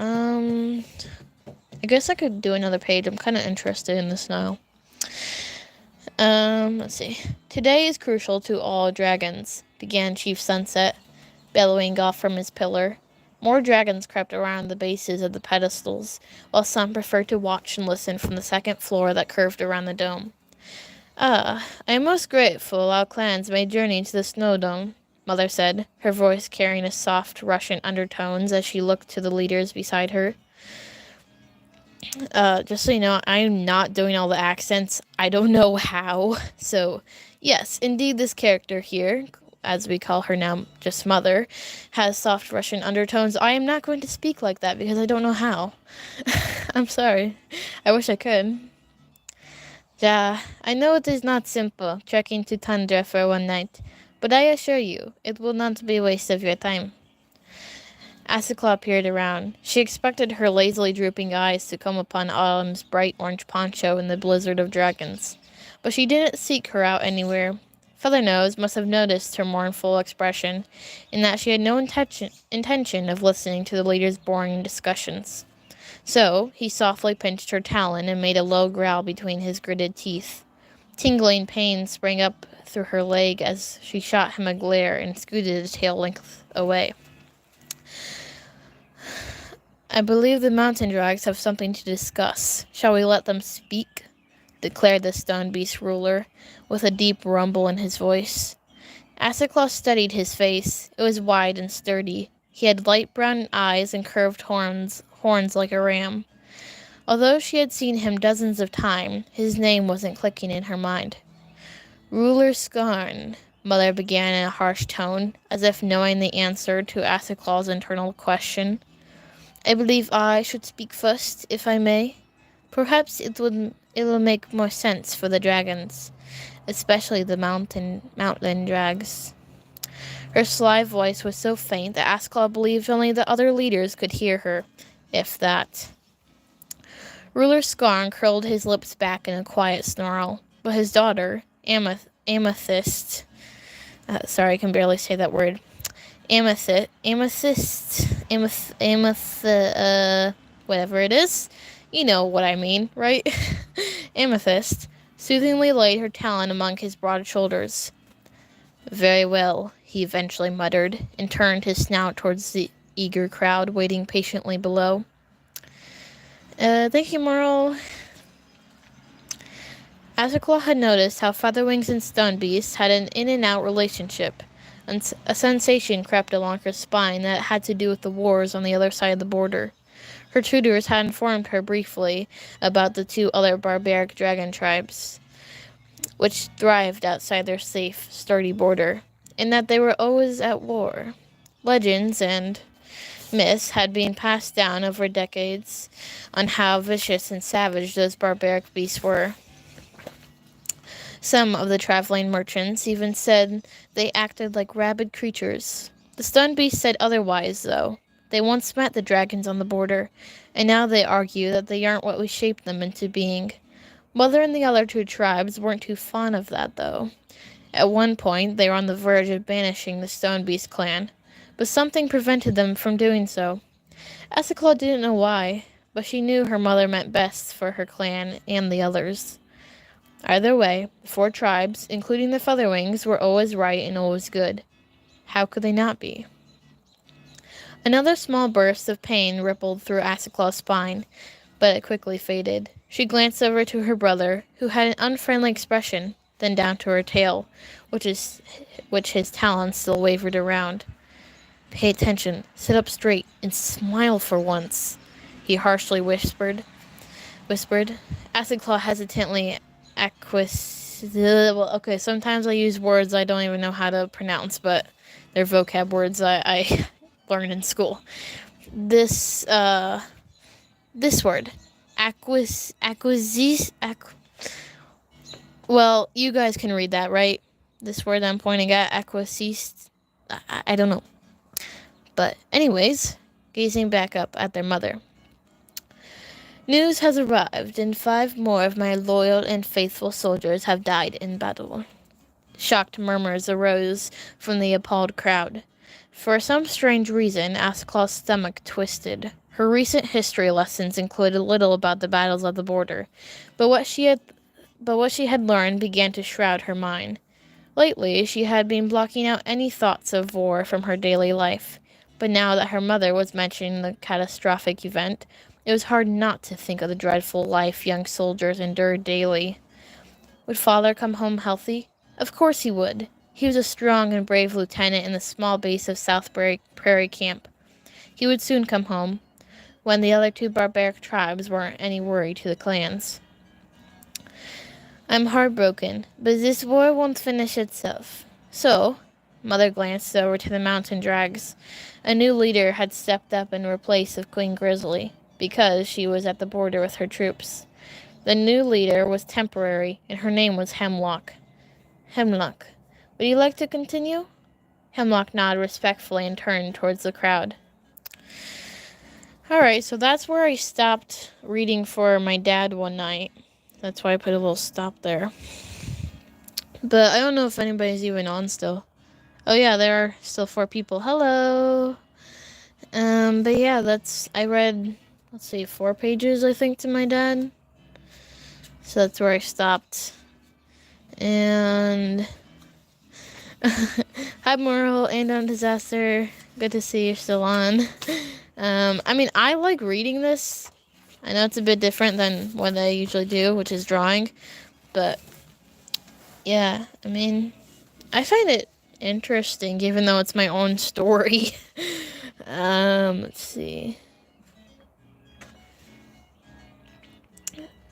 I guess I could do another page. I'm kind of interested in this now. Let's see. Today is crucial to all dragons, began Chief Sunset, bellowing off from his pillar. More dragons crept around the bases of the pedestals, while some preferred to watch and listen from the second floor that curved around the dome. I am most grateful our clans made journey to the snow dome, Mother said, her voice carrying a soft Russian undertones as she looked to the leaders beside her. Just so you know, I'm not doing all the accents. I don't know how. So, yes, indeed, this character here, as we call her now, just Mother, has soft Russian undertones. I am not going to speak like that because I don't know how. I'm sorry. I wish I could. Yeah, I know it is not simple trekking to Tundra for one night, but I assure you, it will not be a waste of your time. Asiclaw peered around. She expected her lazily drooping eyes to come upon Autumn's bright orange poncho in the blizzard of dragons, but she didn't seek her out anywhere. Feathernose must have noticed her mournful expression, in that she had no intention of listening to the leader's boring discussions. So, he softly pinched her talon and made a low growl between his gritted teeth. Tingling pain sprang up through her leg as she shot him a glare and scooted a tail length away. I believe the mountain drags have something to discuss. Shall we let them speak? Declared the stone beast ruler, with a deep rumble in his voice. Asiclaw studied his face. It was wide and sturdy. He had light brown eyes and curved horns like a ram. Although she had seen him dozens of times, his name wasn't clicking in her mind. Ruler Skarn, Mother began in a harsh tone, as if knowing the answer to Asiclaw's internal question. I believe I should speak first, if I may. Perhaps it will make more sense for the dragons, especially the mountain drags. Her sly voice was so faint that Asiclaw believed only the other leaders could hear her, if that. Ruler Skarn curled his lips back in a quiet snarl, but his daughter, Amethyst, sorry, I can barely say that word. Amethyst, whatever it is. You know what I mean, right? Amethyst soothingly laid her talon among his broad shoulders. Very well, he eventually muttered, and turned his snout towards the eager crowd waiting patiently below. Thank you, Merle. Asiclaw had noticed how Featherwings and Stonebeast had an in-and-out relationship, and a sensation crept along her spine that had to do with the wars on the other side of the border. Her tutors had informed her briefly about the two other barbaric dragon tribes, which thrived outside their safe, sturdy border, and that they were always at war. Legends and myths had been passed down over decades on how vicious and savage those barbaric beasts were. Some of the traveling merchants even said they acted like rabid creatures. The stone beast said otherwise, though. They once met the dragons on the border, and now they argue that they aren't what we shaped them into being. Mother and the other two tribes weren't too fond of that, though. At one point, they were on the verge of banishing the Stone Beast clan, but something prevented them from doing so. Asiclaw didn't know why, but she knew her mother meant best for her clan and the others. Either way, the four tribes, including the Featherwings, were always right and always good. How could they not be? Another small burst of pain rippled through Asiclaw's spine, but it quickly faded. She glanced over to her brother, who had an unfriendly expression, then down to her tail, which his talons still wavered around. Pay attention, sit up straight, and smile for once, he harshly whispered. Asiclaw hesitantly okay, sometimes I use words I don't even know how to pronounce, but they're vocab words I learned in school. This word. Well, you guys can read that, right? This word I'm pointing at, acquisiste. I don't know. But anyways, gazing back up at their mother. News has arrived, and 5 more of my loyal and faithful soldiers have died in battle. Shocked murmurs arose from the appalled crowd. For some strange reason, Asiclaw's stomach twisted. Her recent history lessons included little about the battles of the border, but what she had learned began to shroud her mind. Lately, she had been blocking out any thoughts of war from her daily life, but now that her mother was mentioning the catastrophic event, it was hard not to think of the dreadful life young soldiers endured daily. Would father come home healthy? Of course he would. He was a strong and brave lieutenant in the small base of South Prairie Camp. He would soon come home, when the other two barbaric tribes weren't any worry to the clans. I'm heartbroken, but this war won't finish itself. So, Mother glanced over to the mountain drags. A new leader had stepped up in replace of Queen Grizzly, because she was at the border with her troops. The new leader was temporary, and her name was Hemlock. Hemlock, would you like to continue? Hemlock nodded respectfully and turned towards the crowd. Alright, so that's where I stopped reading for my dad one night. That's why I put a little stop there. But I don't know if anybody's even on still. Oh yeah, there are still 4 people. Hello! But yeah, I read, 4 pages, I think, to my dad. So that's where I stopped. And hi, Moral and on Disaster. Good to see you're still on. I like reading this. I know it's a bit different than what I usually do, which is drawing. But, yeah, I find it interesting, even though it's my own story. Let's see.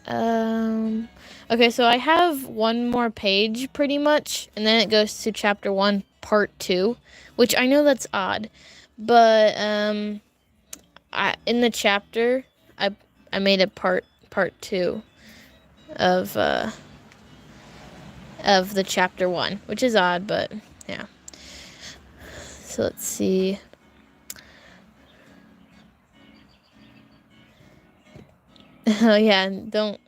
Okay, so I have one more page, pretty much, and then it goes to chapter 1, part 2, which I know that's odd, but, in the chapter, I made a part 2 of the chapter 1, which is odd, but, yeah. So, let's see. Oh, yeah, don't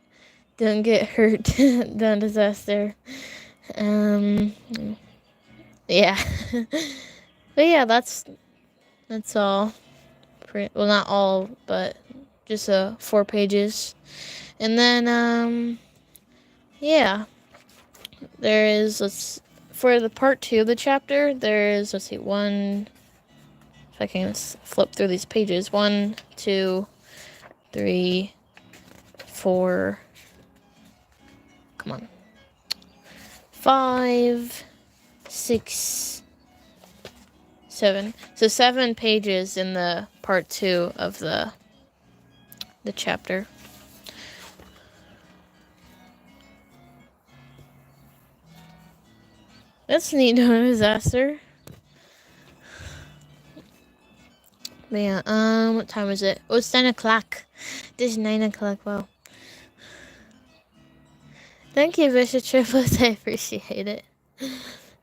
get hurt. Don't disaster. Yeah. But yeah, that's all. Well, not all, but just 4 pages. And then, yeah. There is, for the part 2 of the chapter, there is, one, if I can flip through these pages. 1, 2, 3, 4, come on, 5, 6, 7. So 7 pages in the part 2 of the chapter. That's neat, no disaster. But yeah, what time is it? Oh, it's 9 o'clock. It is 9 o'clock, wow. Thank you, Bishop Triplets, I appreciate it.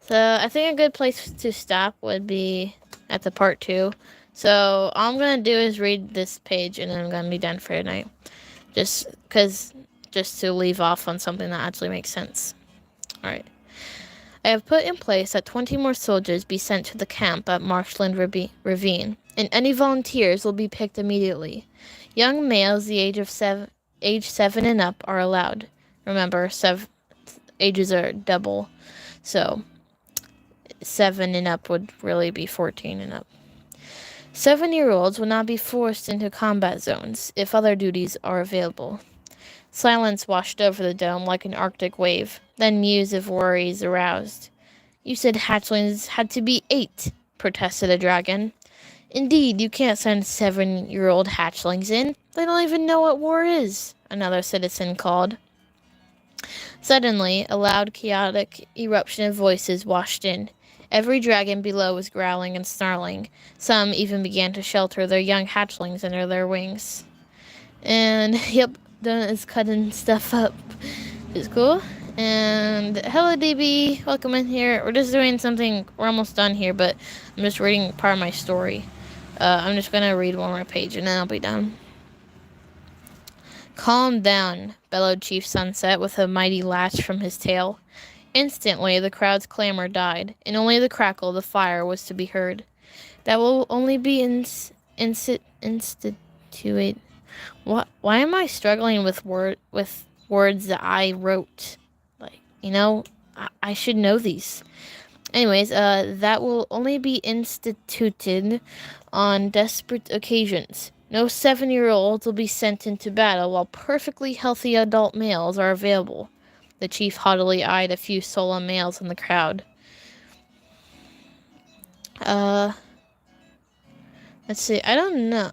So, I think a good place to stop would be at the part 2. So, all I'm going to do is read this page, and then I'm going to be done for tonight. Just to leave off on something that actually makes sense. Alright. I have put in place that 20 more soldiers be sent to the camp at Marshland Ravine, and any volunteers will be picked immediately. Young males the age 7 and up are allowed. Remember, ages are double, so 7 and up would really be 14 and up. 7-year-olds will not be forced into combat zones if other duties are available. Silence washed over the dome like an Arctic wave, then news of worries aroused. You said hatchlings had to be 8, protested a dragon. Indeed, you can't send 7-year-old hatchlings in. They don't even know what war is, another citizen called. Suddenly, a loud, chaotic eruption of voices washed in. Every dragon below was growling and snarling. Some even began to shelter their young hatchlings under their wings. And, yep, Donut is cutting stuff up, which is cool. And, hello, DB. Welcome in here. We're just doing something. We're almost done here, but I'm just reading part of my story. I'm just going to read one more page, and then I'll be done. Calm down, bellowed Chief Sunset with a mighty lash from his tail. Instantly, the crowd's clamor died, and only the crackle of the fire was to be heard. That will only be 28. What? Why am I struggling with words that I wrote? Like, I should know these. Anyways, that will only be instituted on desperate occasions. No 7-year-olds will be sent into battle while perfectly healthy adult males are available. The chief haughtily eyed a few solemn males in the crowd. Let's see. I don't know.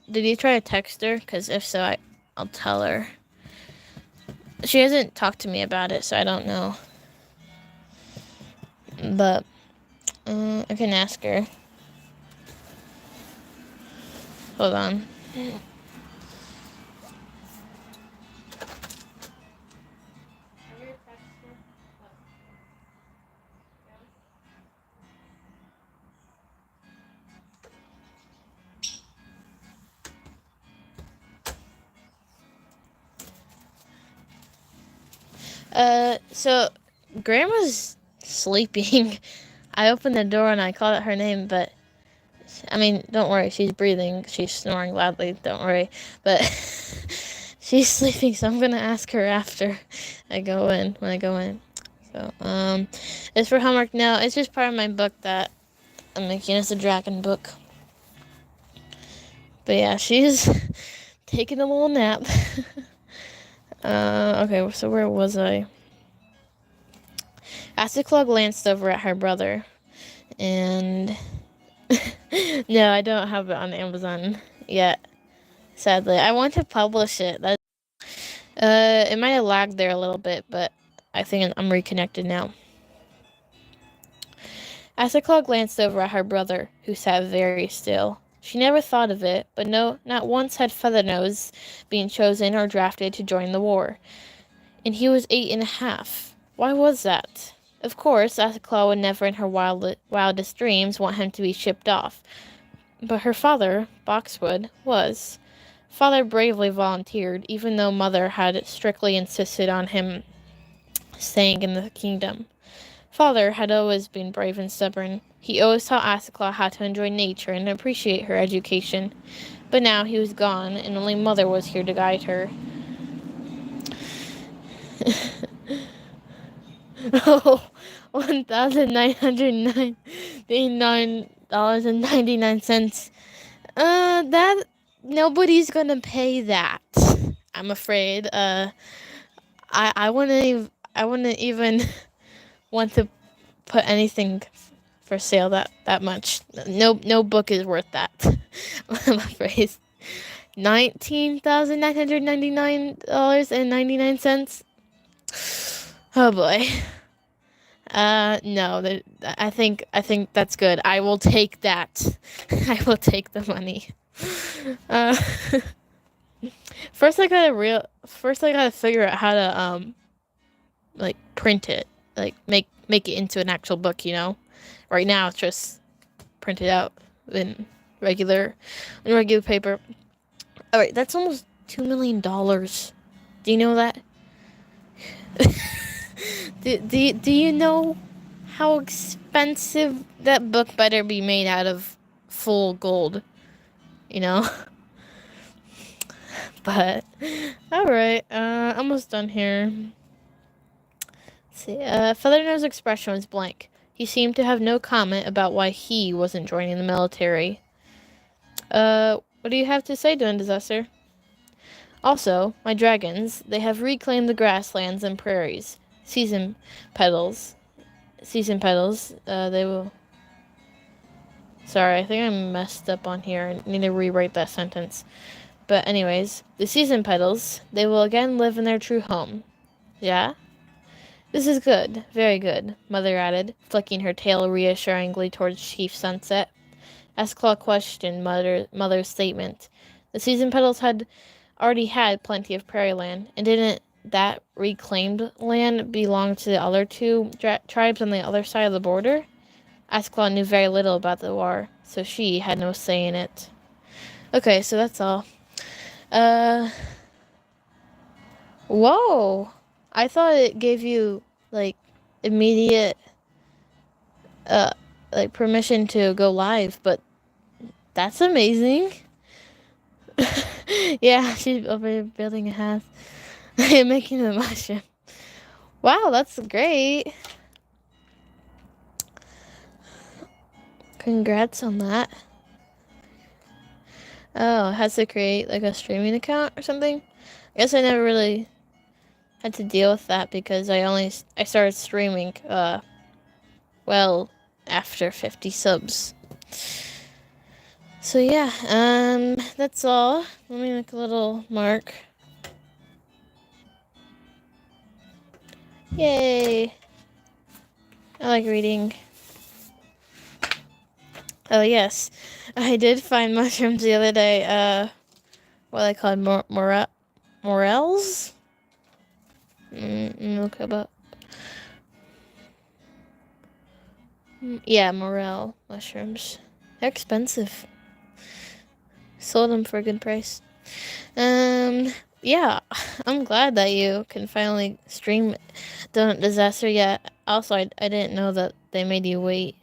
Did you try to text her? Because if so, I'll tell her. She hasn't talked to me about it, so I don't know. But I can ask her. Hold on. So Grandma's sleeping. I opened the door and I called out her name, but I mean, don't worry, she's breathing. She's snoring loudly, don't worry. But she's sleeping, so I'm gonna ask her after I go in, when I go in. So, it's for homework now. It's just part of my book that I'm making. It's a dragon book. But yeah, she's taking a little nap. Okay, so where was I? Asiclaw glanced over at her brother, and no, I don't have it on Amazon yet. Sadly, I want to publish it. It might have lagged there a little bit, but I think I'm reconnected now. Asiclaw glanced over at her brother, who sat very still. She never thought of it, but no, not once had Feathernose been chosen or drafted to join the war. And he was 8.5. Why was that? Of course, Asiclaw would never in her wildest dreams want him to be shipped off. But her father, Boxwood, was. Father bravely volunteered, even though Mother had strictly insisted on him staying in the kingdom. Father had always been brave and stubborn. He always taught Asiclaw how to enjoy nature and appreciate her education. But now he was gone, and only Mother was here to guide her. Oh, $1,999.99. That nobody's gonna pay that. I'm afraid. I wouldn't even want to put anything for sale that much. No book is worth that. I'm afraid. $19,999.99. Oh boy. No, I think that's good. I will take that. I will take the money. First I gotta figure out how to like print it, like make it into an actual book. Right now it's just printed out in regular paper. All right, that's almost $2 million. Do you know that? do you know how expensive that book better be made out of full gold? But alright, almost done here. Let's see. Feathernose's expression was blank. He seemed to have no comment about why he wasn't joining the military. What do you have to say, Dwendazesser? Also, my dragons, they have reclaimed the grasslands and prairies. Season petals, they will... Sorry, I think I messed up on here. I need to rewrite that sentence. But anyways, the season petals, they will again live in their true home. Yeah? This is good. Very good, Mother added, flicking her tail reassuringly towards Chief Sunset. Asiclaw questioned Mother's statement. The season petals had already had plenty of prairie land, and didn't that reclaimed land belong to the other two tribes on the other side of the border? Asiclaw knew very little about the war, so she had no say in it. Okay, so that's all. Whoa! I thought it gave you, like, immediate, permission to go live, but that's amazing. Yeah, she's over here building a house. Making a mushroom. Wow, that's great. Congrats on that. Oh, has to create like a streaming account or something? I guess I never really had to deal with that because I started streaming well after 50 subs. So yeah, that's all. Let me make a little mark. Yay! I like reading. Oh yes, I did find mushrooms the other day. What are they called? Morels? Look about. Yeah, morel mushrooms. They're expensive. Sold them for a good price. Yeah, I'm glad that you can finally stream Donut Disaster. Yeah, also I didn't know that they made you wait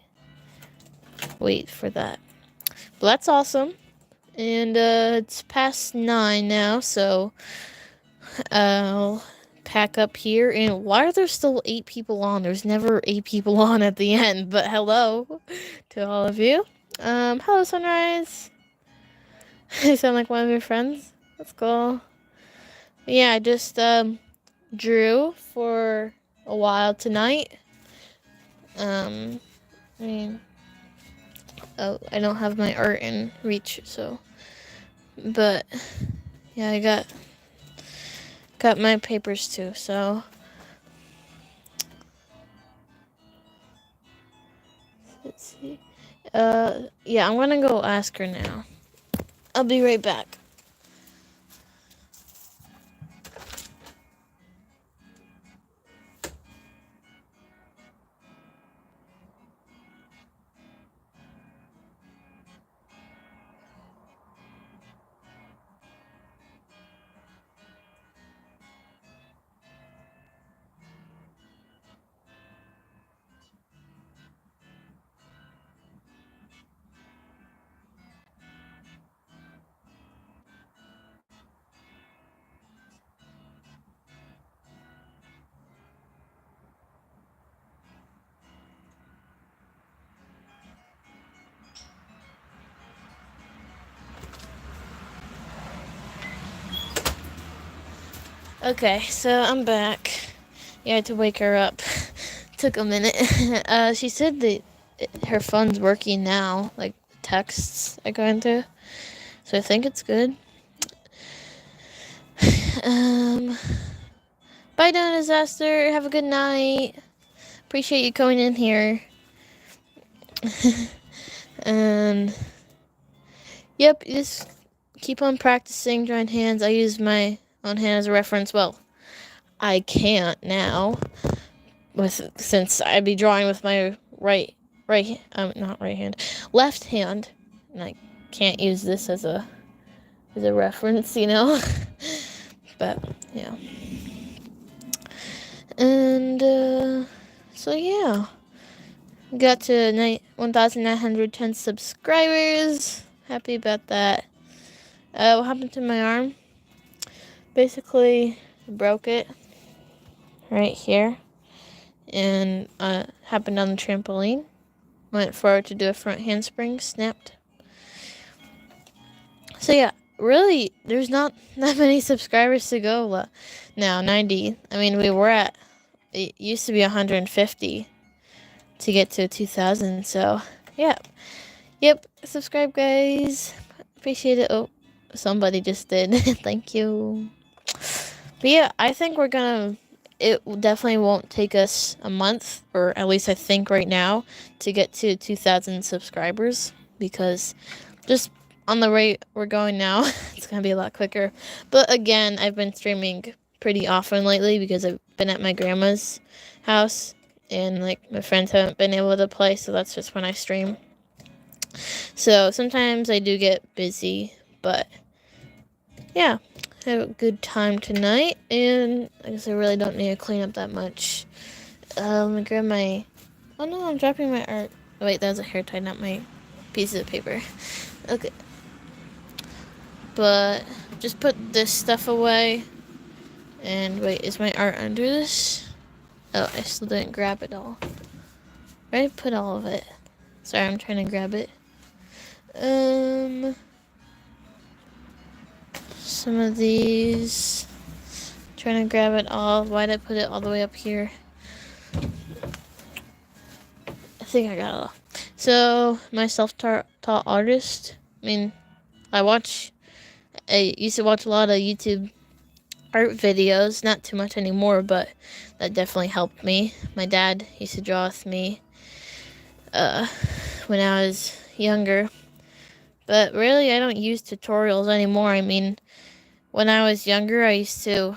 for that. But that's awesome. And it's past 9 now, so I'll pack up here. And why are there still 8 people on? There's never 8 people on at the end. But hello to all of you. Hello Sunrise. You sound like one of your friends. That's cool. Yeah, I just drew for a while tonight. I mean, oh, I don't have my art in reach, so. But yeah, I got my papers too, so. Let's see. Yeah, I'm gonna go ask her now. I'll be right back. Okay, so I'm back. Yeah, I had to wake her up. Took a minute. She said that her phone's working now, like texts are going through. So I think it's good. Bye, Donut Disaster. Have a good night. Appreciate you coming in here. And yep, just keep on practicing drawing hands. I use my own hand as a reference. Well, I can't now, since I'd be drawing with my left hand, and I can't use this as a reference, you know. But yeah, and so yeah, got to 1,910 subscribers. Happy about that. What happened to my arm? Basically, broke it right here, and happened on the trampoline. Went forward to do a front handspring, snapped. So yeah, really, there's not that many subscribers to go now. 90. I mean, it used to be 150 to get to 2,000. So yeah, yep. Subscribe, guys. Appreciate it. Oh, somebody just did. Thank you. But yeah, I think it definitely won't take us a month, or at least I think right now, to get to 2,000 subscribers, because just on the rate we're going now, it's going to be a lot quicker. But again, I've been streaming pretty often lately because I've been at my grandma's house, and like my friends haven't been able to play, so that's just when I stream. So sometimes I do get busy, but yeah. Have a good time tonight, and I guess I really don't need to clean up that much. Let me grab my... Oh no, I'm dropping my art. Wait, that was a hair tie, not my piece of paper. Okay. but just put this stuff away. And wait, is my art under this? Oh, I still didn't grab it all. I put all of it. Sorry, I'm trying to grab it. Some of these. Trying to grab it all. Why'd I put it all the way up here? I think I got it all. So, my self-taught artist. I mean, I used to watch a lot of YouTube art videos. Not too much anymore, but that definitely helped me. My dad used to draw with me when I was younger. But really, I don't use tutorials anymore. I mean, when I was younger, I used to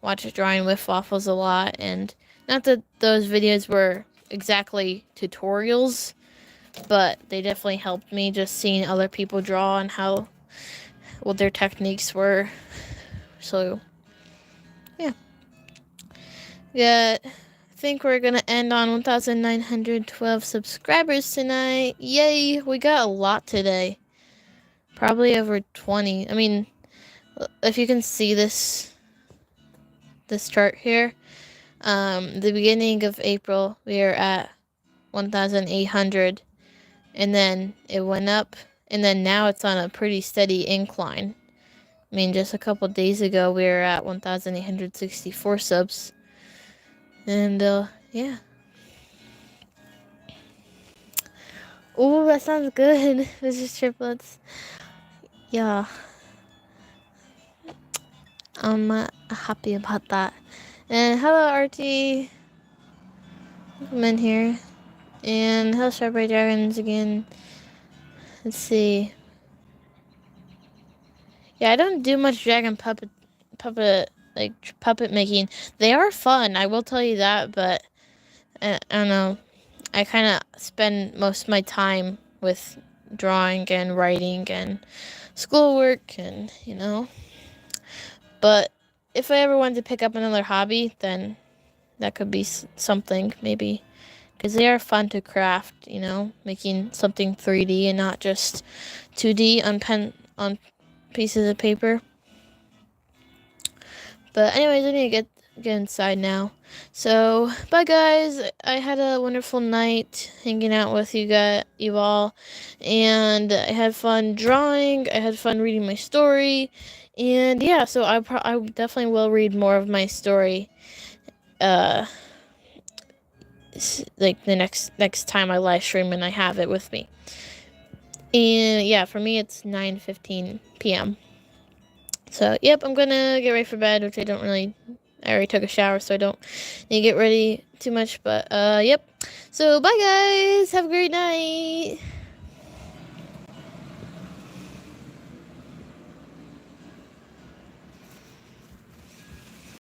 watch Drawing with Waffles a lot. And not that those videos were exactly tutorials, but they definitely helped me just seeing other people draw and what their techniques were. So, yeah. Yeah, I think we're gonna end on 1,912 subscribers tonight. Yay, we got a lot today. Probably over 20. I mean, if you can see this chart here, the beginning of April, we are at 1,800. And then it went up, and then now it's on a pretty steady incline. I mean, just a couple days ago, we were at 1,864 subs. And, yeah. Ooh, that sounds good. This is triplets. Yeah. I'm happy about that. And hello, RT. Come in here. And hello, Strawberry Dragons again. Let's see. Yeah, I don't do much dragon puppet making. They are fun, I will tell you that, but I don't know. I kind of spend most of my time with drawing and writing and schoolwork and, But if I ever wanted to pick up another hobby, then that could be something, maybe. Because they are fun to craft, making something 3D and not just 2D on pieces of paper. But anyways, I need to get inside now. So, bye guys. I had a wonderful night hanging out with you all. And I had fun drawing. I had fun reading my story. And yeah, so I definitely will read more of my story. Like the next time I live stream and I have it with me. And yeah, for me it's 9:15 p.m. So, yep, I'm gonna get ready for bed, which I already took a shower, so I don't need to get ready too much, but, yep. So, bye, guys! Have a great night!